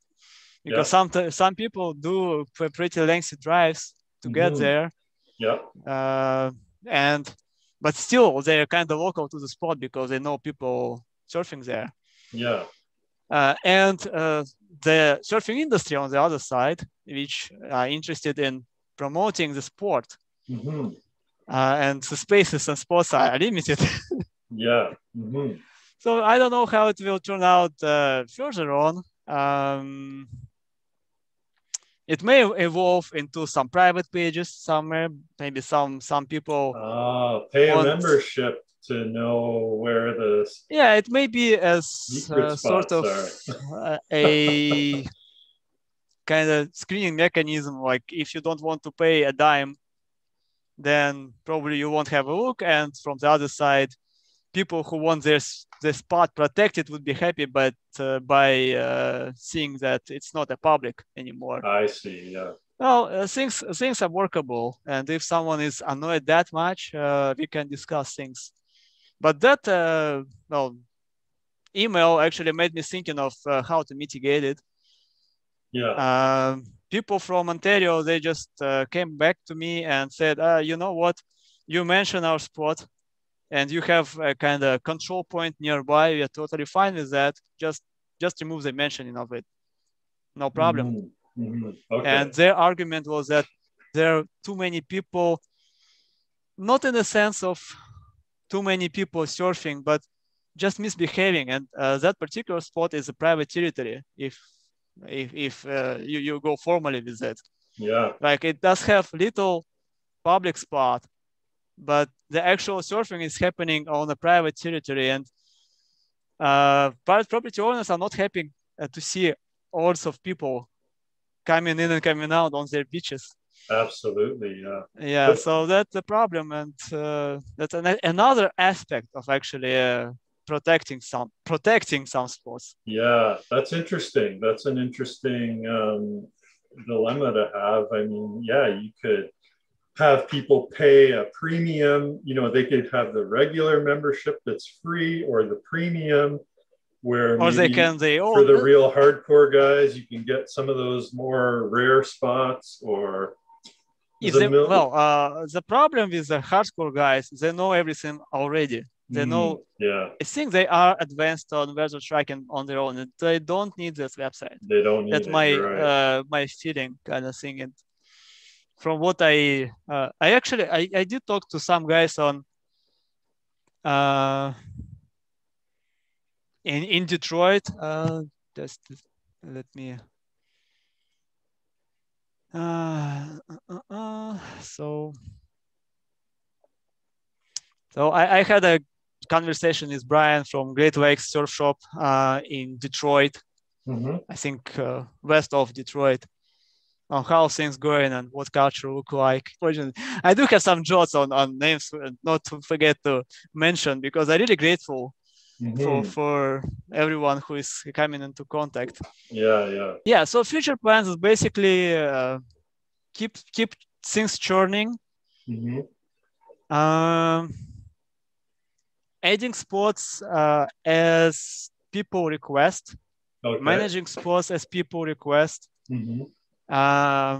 Because some people do pretty lengthy drives to get there. Yeah. But still they're kind of local to the spot because they know people surfing there. Yeah. And the surfing industry on the other side, which are interested in promoting the sport. And the spaces and spots are limited. Yeah. So I don't know how it will turn out further on. It may evolve into some private pages somewhere. Maybe some people pay a membership to know where the it may be as sort of a kind of screening mechanism. Like if you don't want to pay a dime, then probably you won't have a look. And from the other side, people who want their spot protected would be happy, but by seeing that it's not a public anymore. I see. Yeah. Well, things are workable, and if someone is annoyed that much, we can discuss things. But that email actually made me thinking of how to mitigate it. Yeah. People from Ontario, they just came back to me and said, you know what, you mentioned our spot and you have a kind of control point nearby. We are totally fine with that. Just remove the mentioning of it. No problem. Okay. And their argument was that there are too many people, not in the sense of too many people surfing, but just misbehaving. And that particular spot is a private territory if you go formally with it. Yeah. Like it does have little public spot, but the actual surfing is happening on a private territory, and private property owners are not happy to see hordes of people coming in and coming out on their beaches. Absolutely, yeah. Yeah, so that's the problem, and that's another aspect of actually protecting some spots. Yeah, that's interesting. That's an interesting dilemma to have. I mean, yeah, you could have people pay a premium. You know, they could have the regular membership that's free, or the premium, where or they for the real hardcore guys, you can get some of those more rare spots. Or the problem with the hardcore guys, they know everything already. They know. Yeah. I think they are advanced on weather tracking on their own. And they don't need this website. They don't need That's my feeling kind of thing. And from what I did talk to some guys on in Detroit. Just let me. So I had a conversation with Brian from Great Lakes Surf Shop in Detroit. I think west of Detroit. on how things going and what culture look like. I do have some jokes on names, not to forget to mention, because I'm really grateful for everyone who is coming into contact. Yeah. So future plans is basically keep things churning. Adding spots as people request, managing spots as people request. I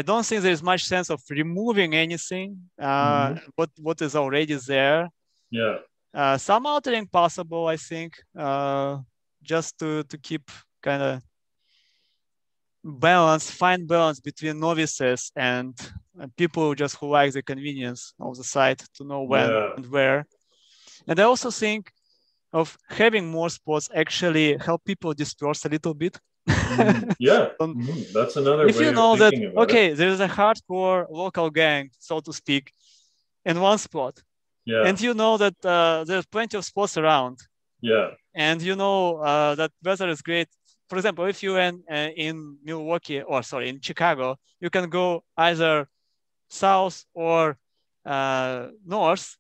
don't think there's much sense of removing anything what is already there. Some altering possible, I think, just to keep kind of fine balance between novices and people just who like the convenience of the site to know when and where. And I also think of having more spots actually help people disperse a little bit. That's another if way you know of that it. There's a hardcore local gang, so to speak, in one spot, and you know that there's plenty of spots around, and you know that weather is great. For example, if you're in Milwaukee, or sorry, in Chicago, you can go either south or north,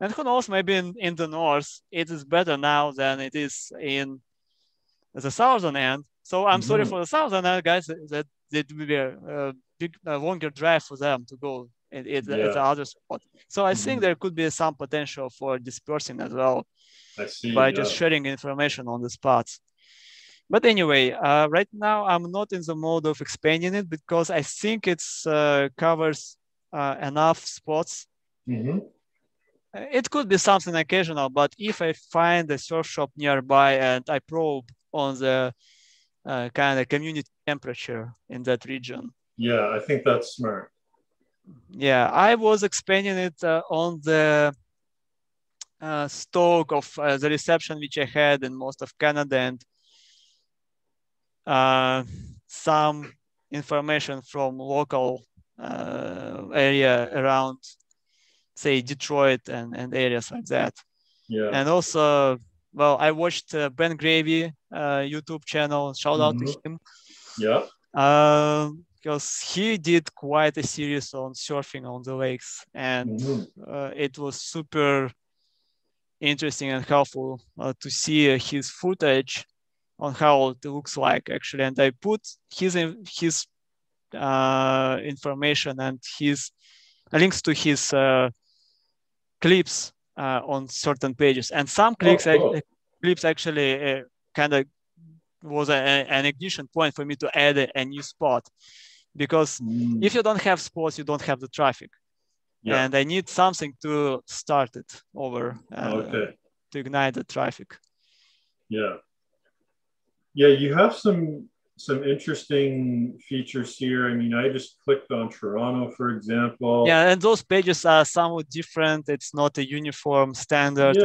and who knows, maybe in the north it is better now than it is in the southern end. So I'm sorry for the southern end guys, that it will be a big longer drive for them to go at the other spot. So I think there could be some potential for dispersing as well by just sharing information on the spots. But anyway, right now I'm not in the mode of expanding it because I think it's covers enough spots. It could be something occasional, but if I find a surf shop nearby and I probe on the kind of community temperature in that region. I think that's smart. I was expanding it on the stoke of the reception which I had in most of Canada, and some information from local area around, say, Detroit and areas like that. And also, well, I watched Ben Gravy YouTube channel. Shout out to him. Because he did quite a series on surfing on the lakes, and it was super interesting and helpful to see his footage on how it looks like actually. And I put his information and his links to his clips on certain pages, and some clips actually kind of was an ignition point for me to add a new spot, because if you don't have spots, you don't have the traffic, and I need something to start it over to ignite the traffic. You have some interesting features here. I mean, I just clicked on Toronto, for example. And those pages are somewhat different. It's not a uniform standard.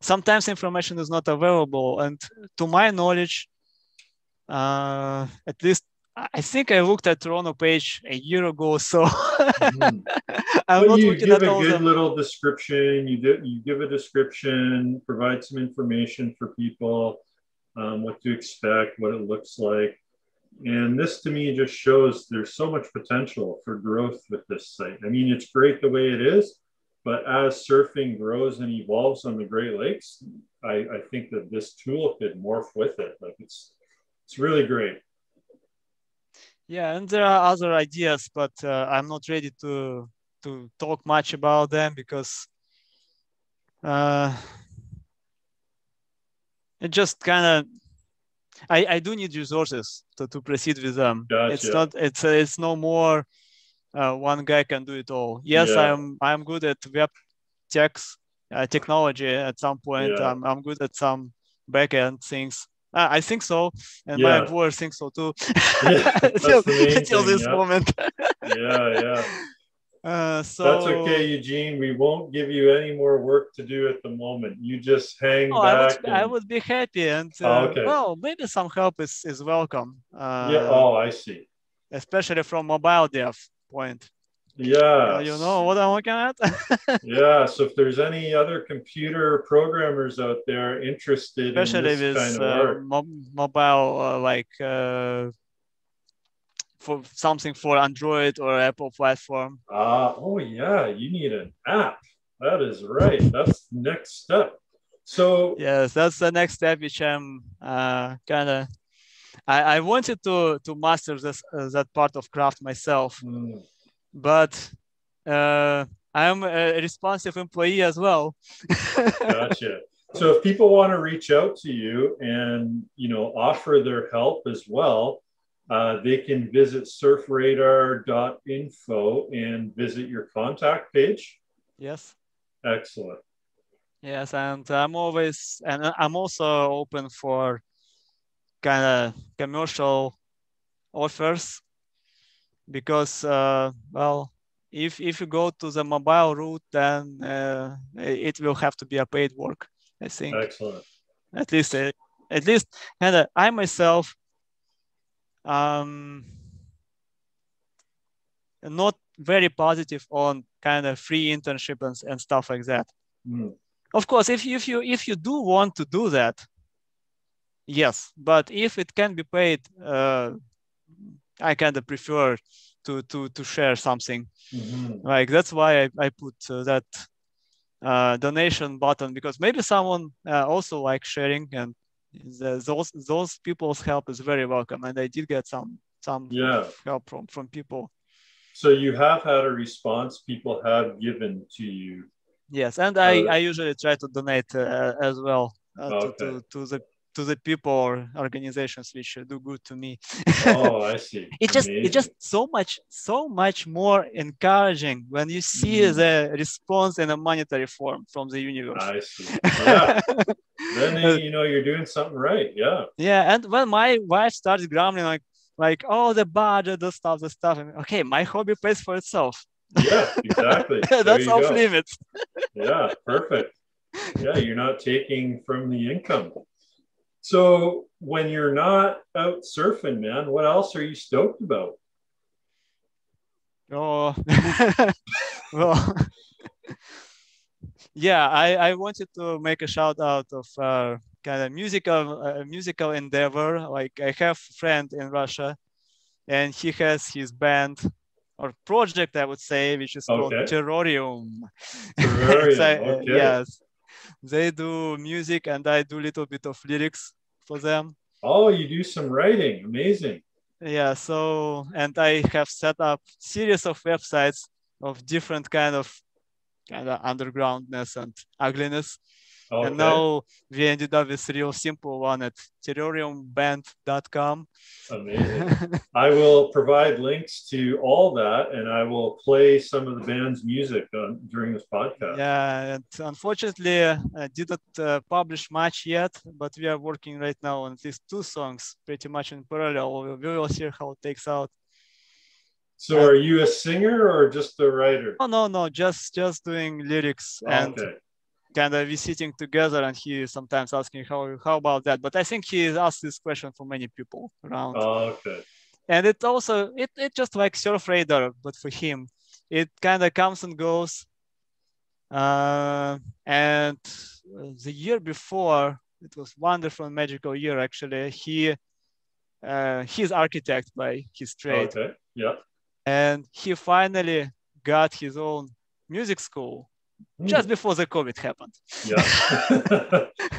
Sometimes information is not available. And to my knowledge, at least I think I looked at Toronto page a year ago. So I'm not looking at all. You give a good little description. You give a description, provide some information for people. What to expect, what it looks like. And this to me just shows there's so much potential for growth with this site. I mean, it's great the way it is, but as surfing grows and evolves on the Great Lakes, I think that this tool could morph with it. Like it's really great. And there are other ideas, but I'm not ready to talk much about them because it just kind of, I do need resources to proceed with them. Gotcha. It's no more one guy can do it all. I'm good at web technology at some point. I'm good at some backend things. I think so, and my employer thinks so too. Until this moment. So that's okay, Eugene. We won't give you any more work to do at the moment. You just hang back. I would be happy, and well, maybe some help is welcome. I see. Especially from mobile dev point. Yeah. You know what I'm looking at? Yeah. So if there's any other computer programmers out there interested Especially in this with kind of work, mobile, for something for Android or Apple platform. oh yeah, you need an app. That is right. That's the next step. So Yes, that's the next step, which I'm kind of. I wanted to master this that part of craft myself, but I'm a responsive employee as well. Gotcha. So if people want to reach out to you and offer their help as well, they can visit surfradar.info and visit your contact page. Yes. Excellent. Yes, and I'm also open for kind of commercial offers, because well, if you go to the mobile route, then it will have to be a paid work, I think. Excellent. At least kind of I myself not very positive on kind of free internship and stuff like that. Of course, if you do want to do that, yes, but if it can be paid, I kind of prefer to share something. Like that's why I put that donation button, because maybe someone also likes sharing, and those people's help is very welcome, and I did get some help from people. So you have had a response. People have given to you. Yes, and I usually try to donate as well to the people or organizations which do good to me. Oh, I see. It's just so much more encouraging when you see the response in a monetary form from the universe. I see. Yeah. Then you're doing something right. Yeah. Yeah, and when my wife started grumbling like oh, the budget, the stuff, and okay, my hobby pays for itself. Yeah, exactly. That's off limits. Yeah, perfect. Yeah, you're not taking from the income. So when you're not out surfing, man, what else are you stoked about? Oh, well, yeah, I wanted to make a shout out of kind of musical endeavor. Like I have a friend in Russia, and he has his band or project, I would say, which is called Terrorium. Okay. Yes, they do music, and I do a little bit of lyrics for them. Oh, you do some writing. Amazing. Yeah, so, and I have set up series of websites of different kind of undergroundness and ugliness. Okay. And now we ended up with a real simple one at terroriumband.com. Amazing. I will provide links to all that, and I will play some of the band's music during this podcast. Yeah, and unfortunately, I didn't publish much yet, but we are working right now on these 2 songs pretty much in parallel. We will see how it takes out. So are you a singer or just a writer? No, just doing lyrics and kind of we sitting together, and he is sometimes asking how about that. But I think he asked this question for many people around. Oh, okay. And it also it just like Surf Radar, but for him, it kind of comes and goes. And the year before, it was wonderful, magical year actually. He's architect by his trade. Okay. Yeah. And he finally got his own music school just before the COVID happened. Yeah.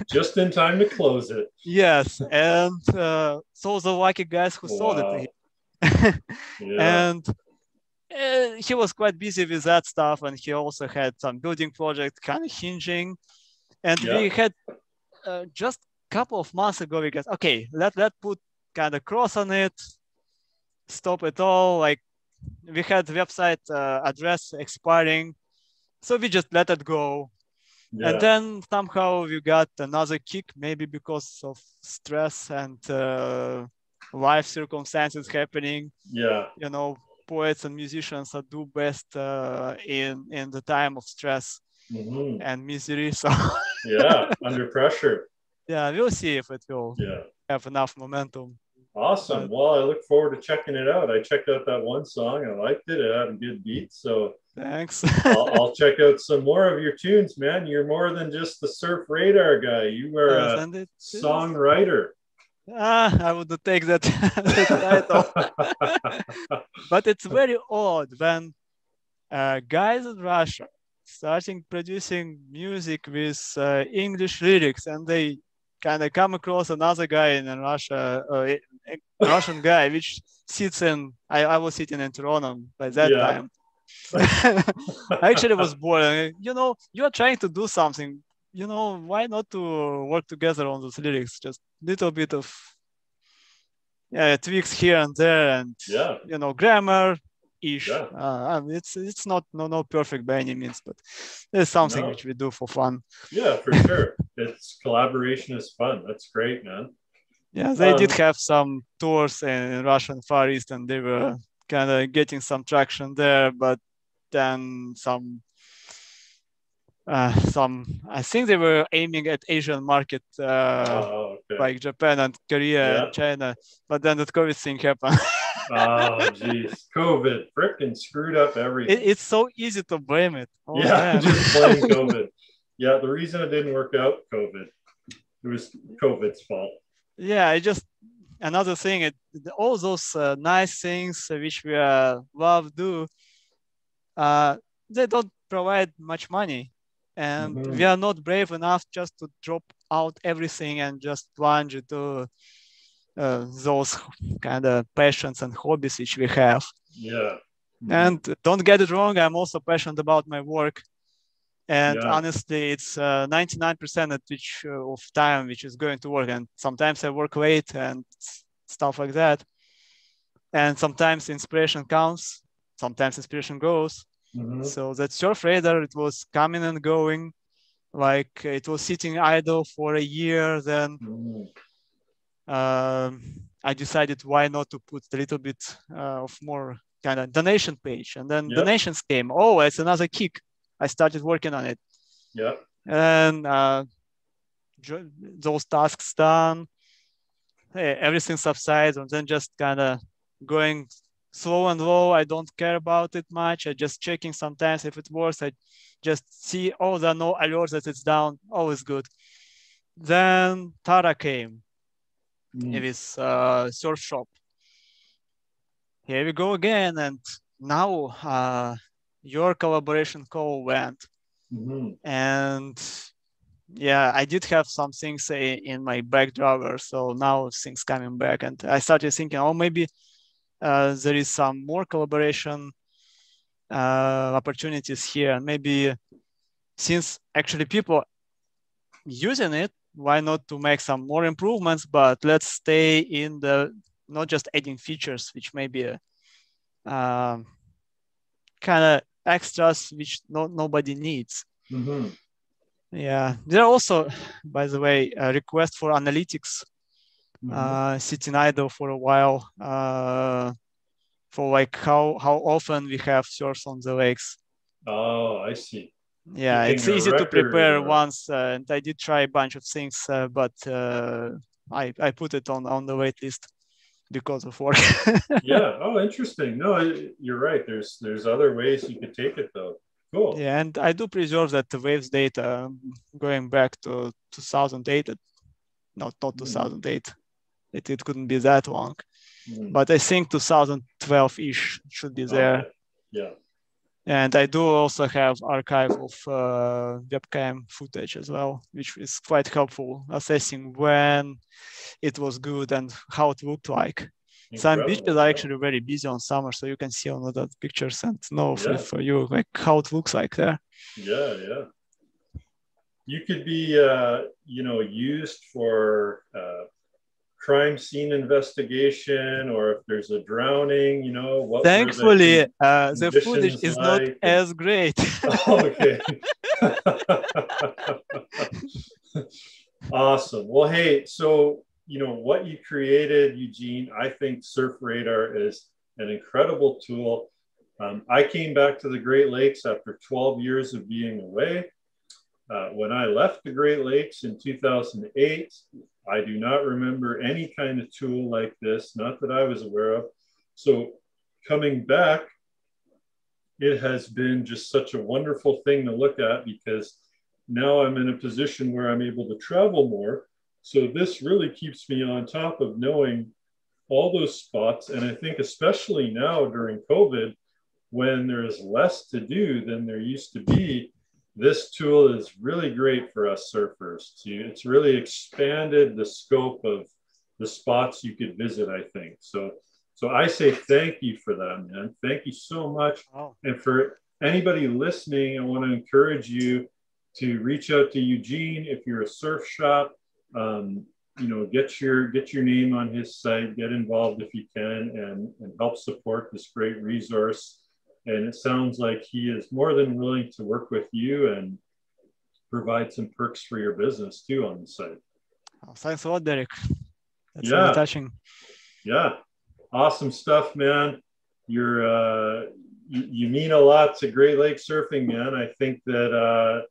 Just in time to close it. Yes. And so the lucky guys who sold it to him. And he was quite busy with that stuff. And he also had some building project kind of hinging. And we had just a couple of months ago, we got, okay, let put kind of cross on it, stop it all. Like, we had website address expiring, so we just let it go. And then somehow we got another kick, maybe because of stress and life circumstances happening. You know, poets and musicians do best in the time of stress and misery. So under pressure. Yeah, we'll see if it will have enough momentum. Awesome. Well, I look forward to checking it out. I checked out that one song. I liked it. It had a good beat. So Thanks. I'll check out some more of your tunes, man. You're more than just the Surf Radar guy. You are Yes, a songwriter. I would take that, that title. But it's very odd when guys in Russia starting producing music with English lyrics, and they kind of come across another guy in Russia, a Russian guy, which sits in, I was sitting in Toronto by that time. I actually was bored. You know, you are trying to do something, you know, why not to work together on those lyrics? Just little bit of tweaks here and there, and you know, grammar ish. It's not no perfect by any means, but it's something which we do for fun. Yeah, for sure. It's collaboration is fun. That's great, man. Yeah, they did have some tours in Russian Far East, and they were kind of getting some traction there, but then some I think they were aiming at Asian market like Japan and Korea and China, but then the COVID thing happened. Oh geez, COVID frickin' screwed up everything. It's so easy to blame it. Just blame COVID. Yeah, the reason it didn't work out, COVID. It was COVID's fault. Yeah, I just another thing. All those nice things which we love do, they don't provide much money, and we are not brave enough just to drop out everything and just plunge into those kind of passions and hobbies which we have. And don't get it wrong, I'm also passionate about my work, and honestly it's 99% at which of time which is going to work, and sometimes I work late and stuff like that, and sometimes inspiration comes, sometimes inspiration goes. So that Surf Radar, it was coming and going, like it was sitting idle for a year, then I decided why not to put a little bit of more kind of donation page, and then donations came. Oh, it's another kick. I started working on it. And those tasks done, everything subsides, and then just kind of going slow and low. I don't care about it much. I just checking sometimes if it works. I just see, oh, there are no alerts that it's down. Oh, it's good. Then Tara came with his surf shop. Here we go again. And now your collaboration call went. And yeah, I did have some things in my back drawer. So now things coming back. And I started thinking, oh, maybe there is some more collaboration opportunities here. And maybe since actually people using it, why not to make some more improvements, but let's stay in the, not just adding features, which may be kind of extras which nobody needs. Yeah, there are also, by the way, a request for analytics sitting idle for a while for like how often we have surfs on the lakes. Oh, I see. Yeah, it's easy to prepare once, and I did try a bunch of things, but I put it on the wait list because of work. Oh, interesting. No, you're right. There's other ways you could take it though. Cool. Yeah, and I do preserve that the waves data going back to 2008. Not 2008. It couldn't be that long, but I think 2012-ish should be there. And I do also have archive of webcam footage as well, which is quite helpful assessing when it was good and how it looked like. Some beaches are actually very busy on summer, so you can see all of those pictures and know for you like how it looks like there. You could be, used for crime scene investigation, or if there's a drowning, what thankfully the footage is not as great. Okay. Awesome. Well, hey, so what you created, Eugene, I think Surf Radar is an incredible tool. I came back to the Great Lakes after 12 years of being away. When I left the Great Lakes in 2008, I do not remember any kind of tool like this, not that I was aware of. So coming back, it has been just such a wonderful thing to look at, because now I'm in a position where I'm able to travel more. So this really keeps me on top of knowing all those spots. And I think especially now during COVID, when there's less to do than there used to be, this tool is really great for us surfers. It's really expanded the scope of the spots you could visit, I think. So I say thank you for that, man. Thank you so much. Oh. And for anybody listening, I want to encourage you to reach out to Eugene if you're a surf shop. Get your name on his site, get involved if you can, and help support this great resource. And it sounds like he is more than willing to work with you and provide some perks for your business too on the site. Oh, thanks a lot, Derik. That's really touching. Yeah, awesome stuff, man. You mean a lot to Great Lake surfing, man. I think that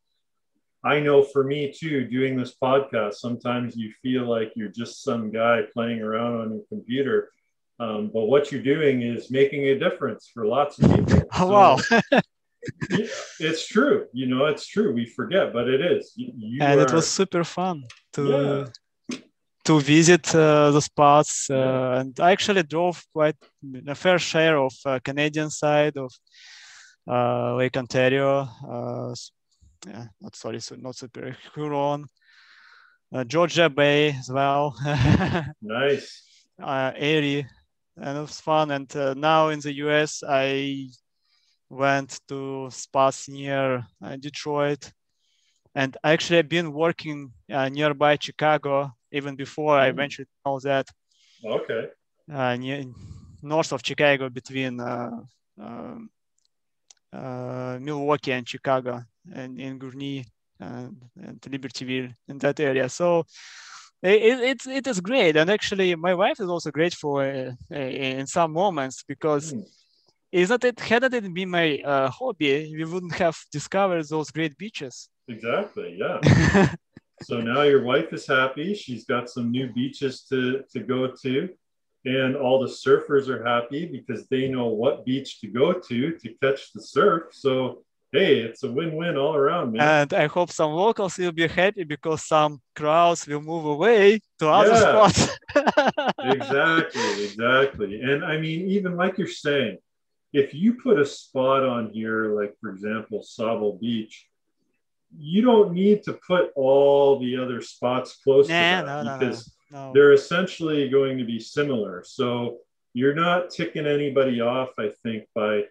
I know for me too, doing this podcast, sometimes you feel like you're just some guy playing around on your computer. But what you're doing is making a difference for lots of people. Oh, wow. It's true. It's true. We forget, but it is. It was super fun to visit the spots. And I actually drove quite a fair share of Canadian side of Lake Ontario. Not Super Huron. Georgia Bay as well. Nice. Erie. And it was fun. And now in the US, I went to spots near Detroit. And actually, I've been working nearby Chicago even before I eventually know that. Okay. North of Chicago, between Milwaukee and Chicago, and in Gurnee and Libertyville, in that area. So it is great. And actually, my wife is also grateful in some moments, because hadn't it been my hobby, we wouldn't have discovered those great beaches. Exactly, yeah. So now your wife is happy. She's got some new beaches to go to. And all the surfers are happy because they know what beach to go to catch the surf. So, hey, it's a win-win all around, man. And I hope some locals will be happy because some crowds will move away to other spots. Exactly. And I mean, even like you're saying, if you put a spot on here, like, for example, Sable Beach, you don't need to put all the other spots close to that, because they're essentially going to be similar. So you're not ticking anybody off, I think, by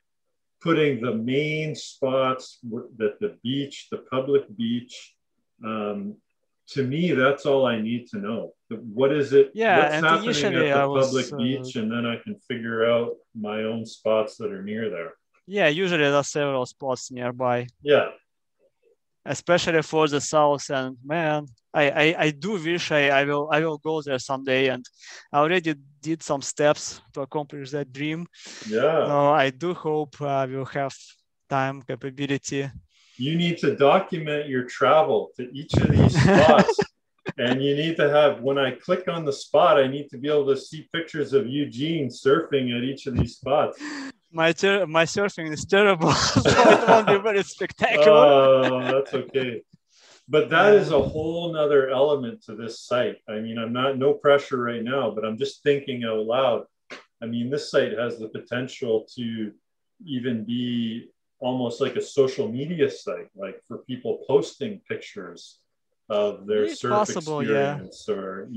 putting the main spots that the beach, the public beach. To me, that's all I need to know. What is it? What's happening at the public beach? And then I can figure out my own spots that are near there. Yeah, usually there are several spots nearby. Yeah. Especially for the south, and man, I do wish I will go there someday, and I already did some steps to accomplish that dream. Yeah. So I do hope I will have time, capability. You need to document your travel to each of these spots. And you need to have, when I click on the spot, I need to be able to see pictures of Eugene surfing at each of these spots. My surfing is terrible, so it won't be very spectacular. Oh, that's okay. But that is a whole nother element to this site. I mean, no pressure right now, but I'm just thinking out loud. I mean, this site has the potential to even be almost like a social media site, like for people posting pictures of their surf experience, or I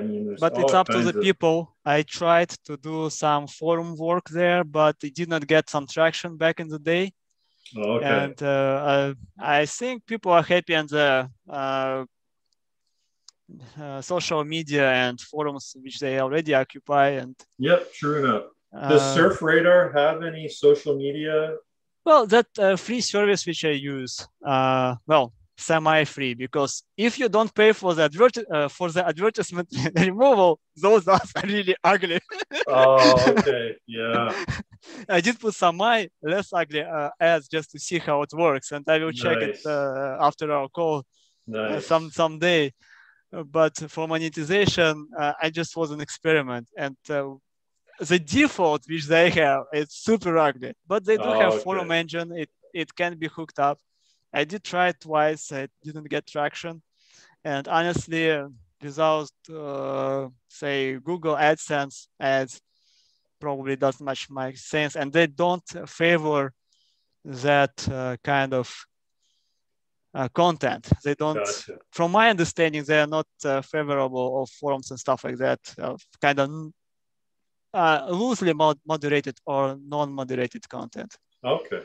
mean, there's but it's up to the people. I tried to do some forum work there, but it did not get some traction back in the day. Okay. And I think people are happy on the social media and forums which they already occupy. And yep, true enough. Does Surf Radar have any social media? Well, that free service which I use, semi-free, because if you don't pay for the advertisement removal, those ads are really ugly. Oh, okay, yeah. I did put some less ugly ads just to see how it works, and I will check it after our call someday. But for monetization, I just was an experiment. And the default which they have, it's super ugly. But they do have forum engine. It can be hooked up. I did try it twice. I didn't get traction. And honestly, without, say, Google AdSense ads, probably doesn't much make sense. And they don't favor that kind of content. They don't, Gotcha. From my understanding, they are not favorable of forums and stuff like that, kind of loosely moderated or non-moderated content. Okay.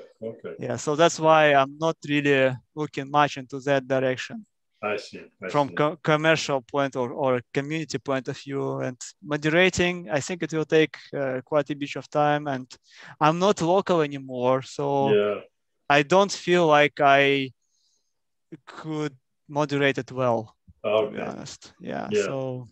Yeah, so that's why I'm not really looking much into that direction. I see. From commercial point or community point of view. And moderating, I think it will take quite a bit of time. And I'm not local anymore, so I don't feel like I could moderate it well, to be honest. Yeah. So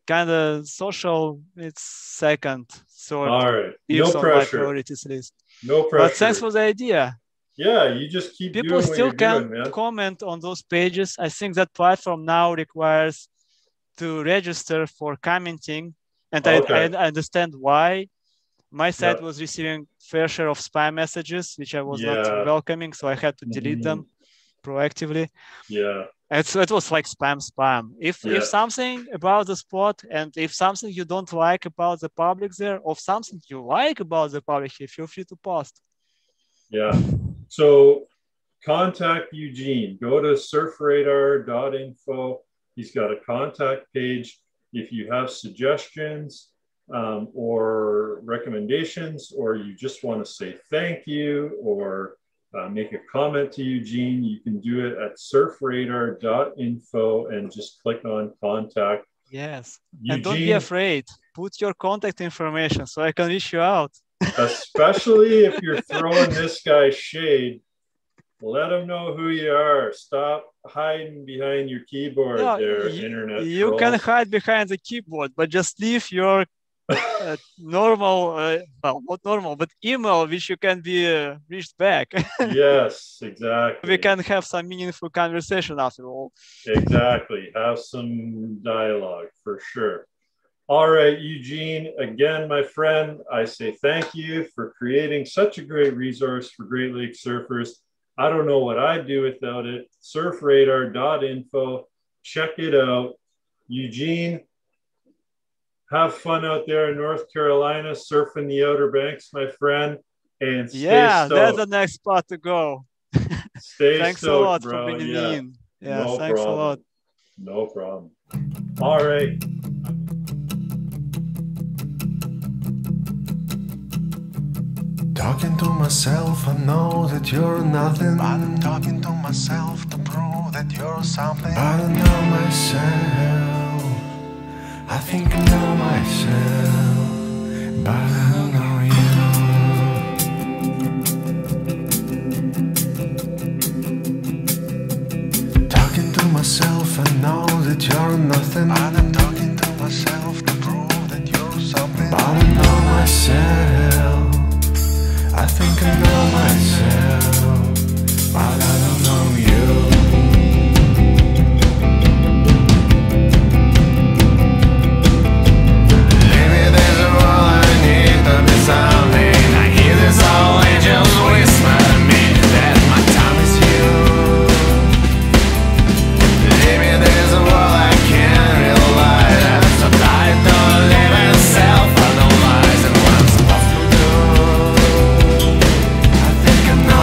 kind of social, it's second, third. All right. No pressure. My priorities list. No pressure. But thanks for the idea. Yeah, you just keep people doing still what you're can doing, man. Comment on those pages. I think that platform now requires to register for commenting, and I understand why. My site was receiving fair share of spam messages, which I was not welcoming, so I had to delete them proactively. Yeah. And so it was like spam. If something about the spot, and if something you don't like about the public there, or something you like about the public here, feel free to post. Yeah. So contact Eugene. Go to surfradar.info. He's got a contact page. If you have suggestions or recommendations, or you just want to say thank you or make a comment to Eugene, you can do it at surfradar.info and just click on contact. Yes. Eugene, and don't be afraid. Put your contact information so I can reach you out. Especially if you're throwing this guy shade, let him know who you are. Stop hiding behind your keyboard internet You trolls. can hide behind the keyboard, but just leave your normal, well, not normal, but email, which you can be reached back. Yes, exactly. We can have some meaningful conversation after all. Exactly. Have some dialogue for sure. All right, Eugene, again, my friend, I say thank you for creating such a great resource for Great Lakes surfers. I don't know what I'd do without it. Surfradar.info. Check it out. Eugene, have fun out there in North Carolina, surfing the Outer Banks, my friend. And stay stoked. That's the next spot to go. Thanks a lot bro. For being in. Yeah, no thanks problem. a lot. No problem. All right. Talking to myself, I know that you're nothing. But I'm talking to myself to prove that you're something. But I know myself, I think I know myself, but I don't know you. Talking to myself, I know that you're nothing. But I'm talking to myself to prove that you're something. But I know myself, I think I know myself, but I don't know you. Maybe there's a world I need to be something. I hear this old angels whisper to me that my time is you. Maybe there's a world I can't realize. I'm so tired to live in self-analyze and what I'm supposed to do. I know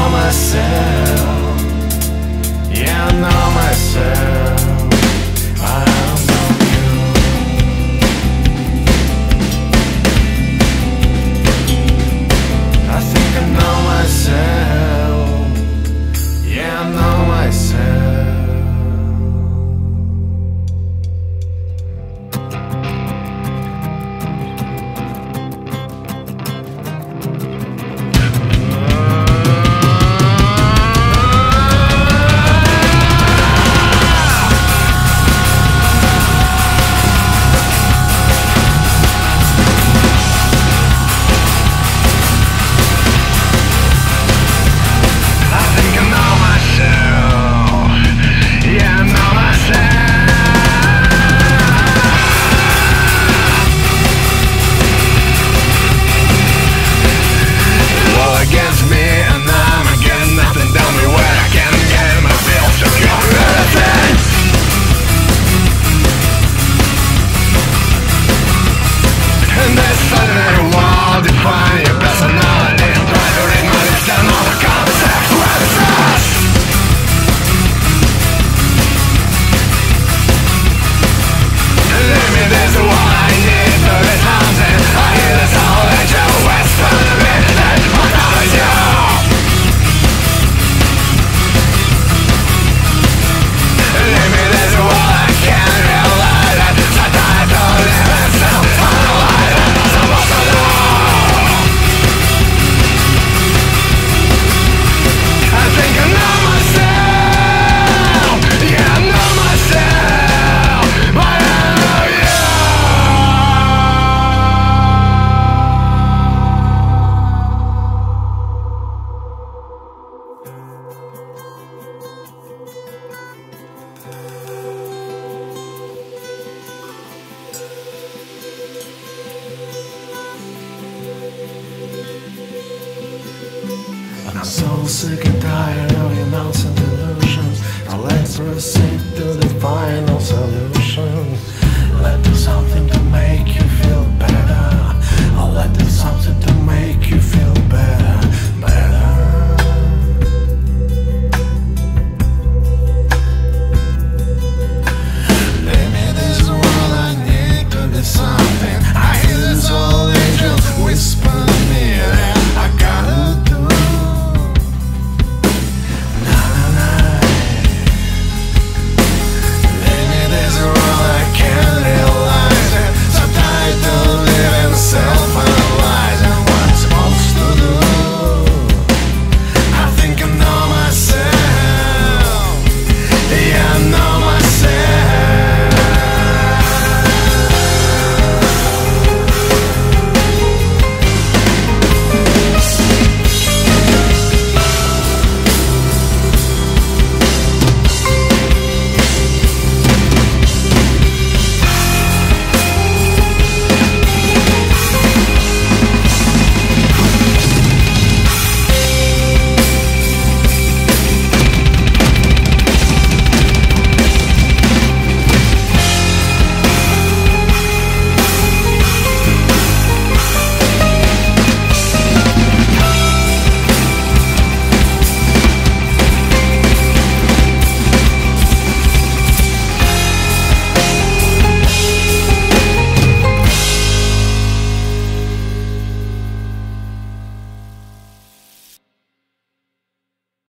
I'm so sick and tired of your nonsense illusions. I'll express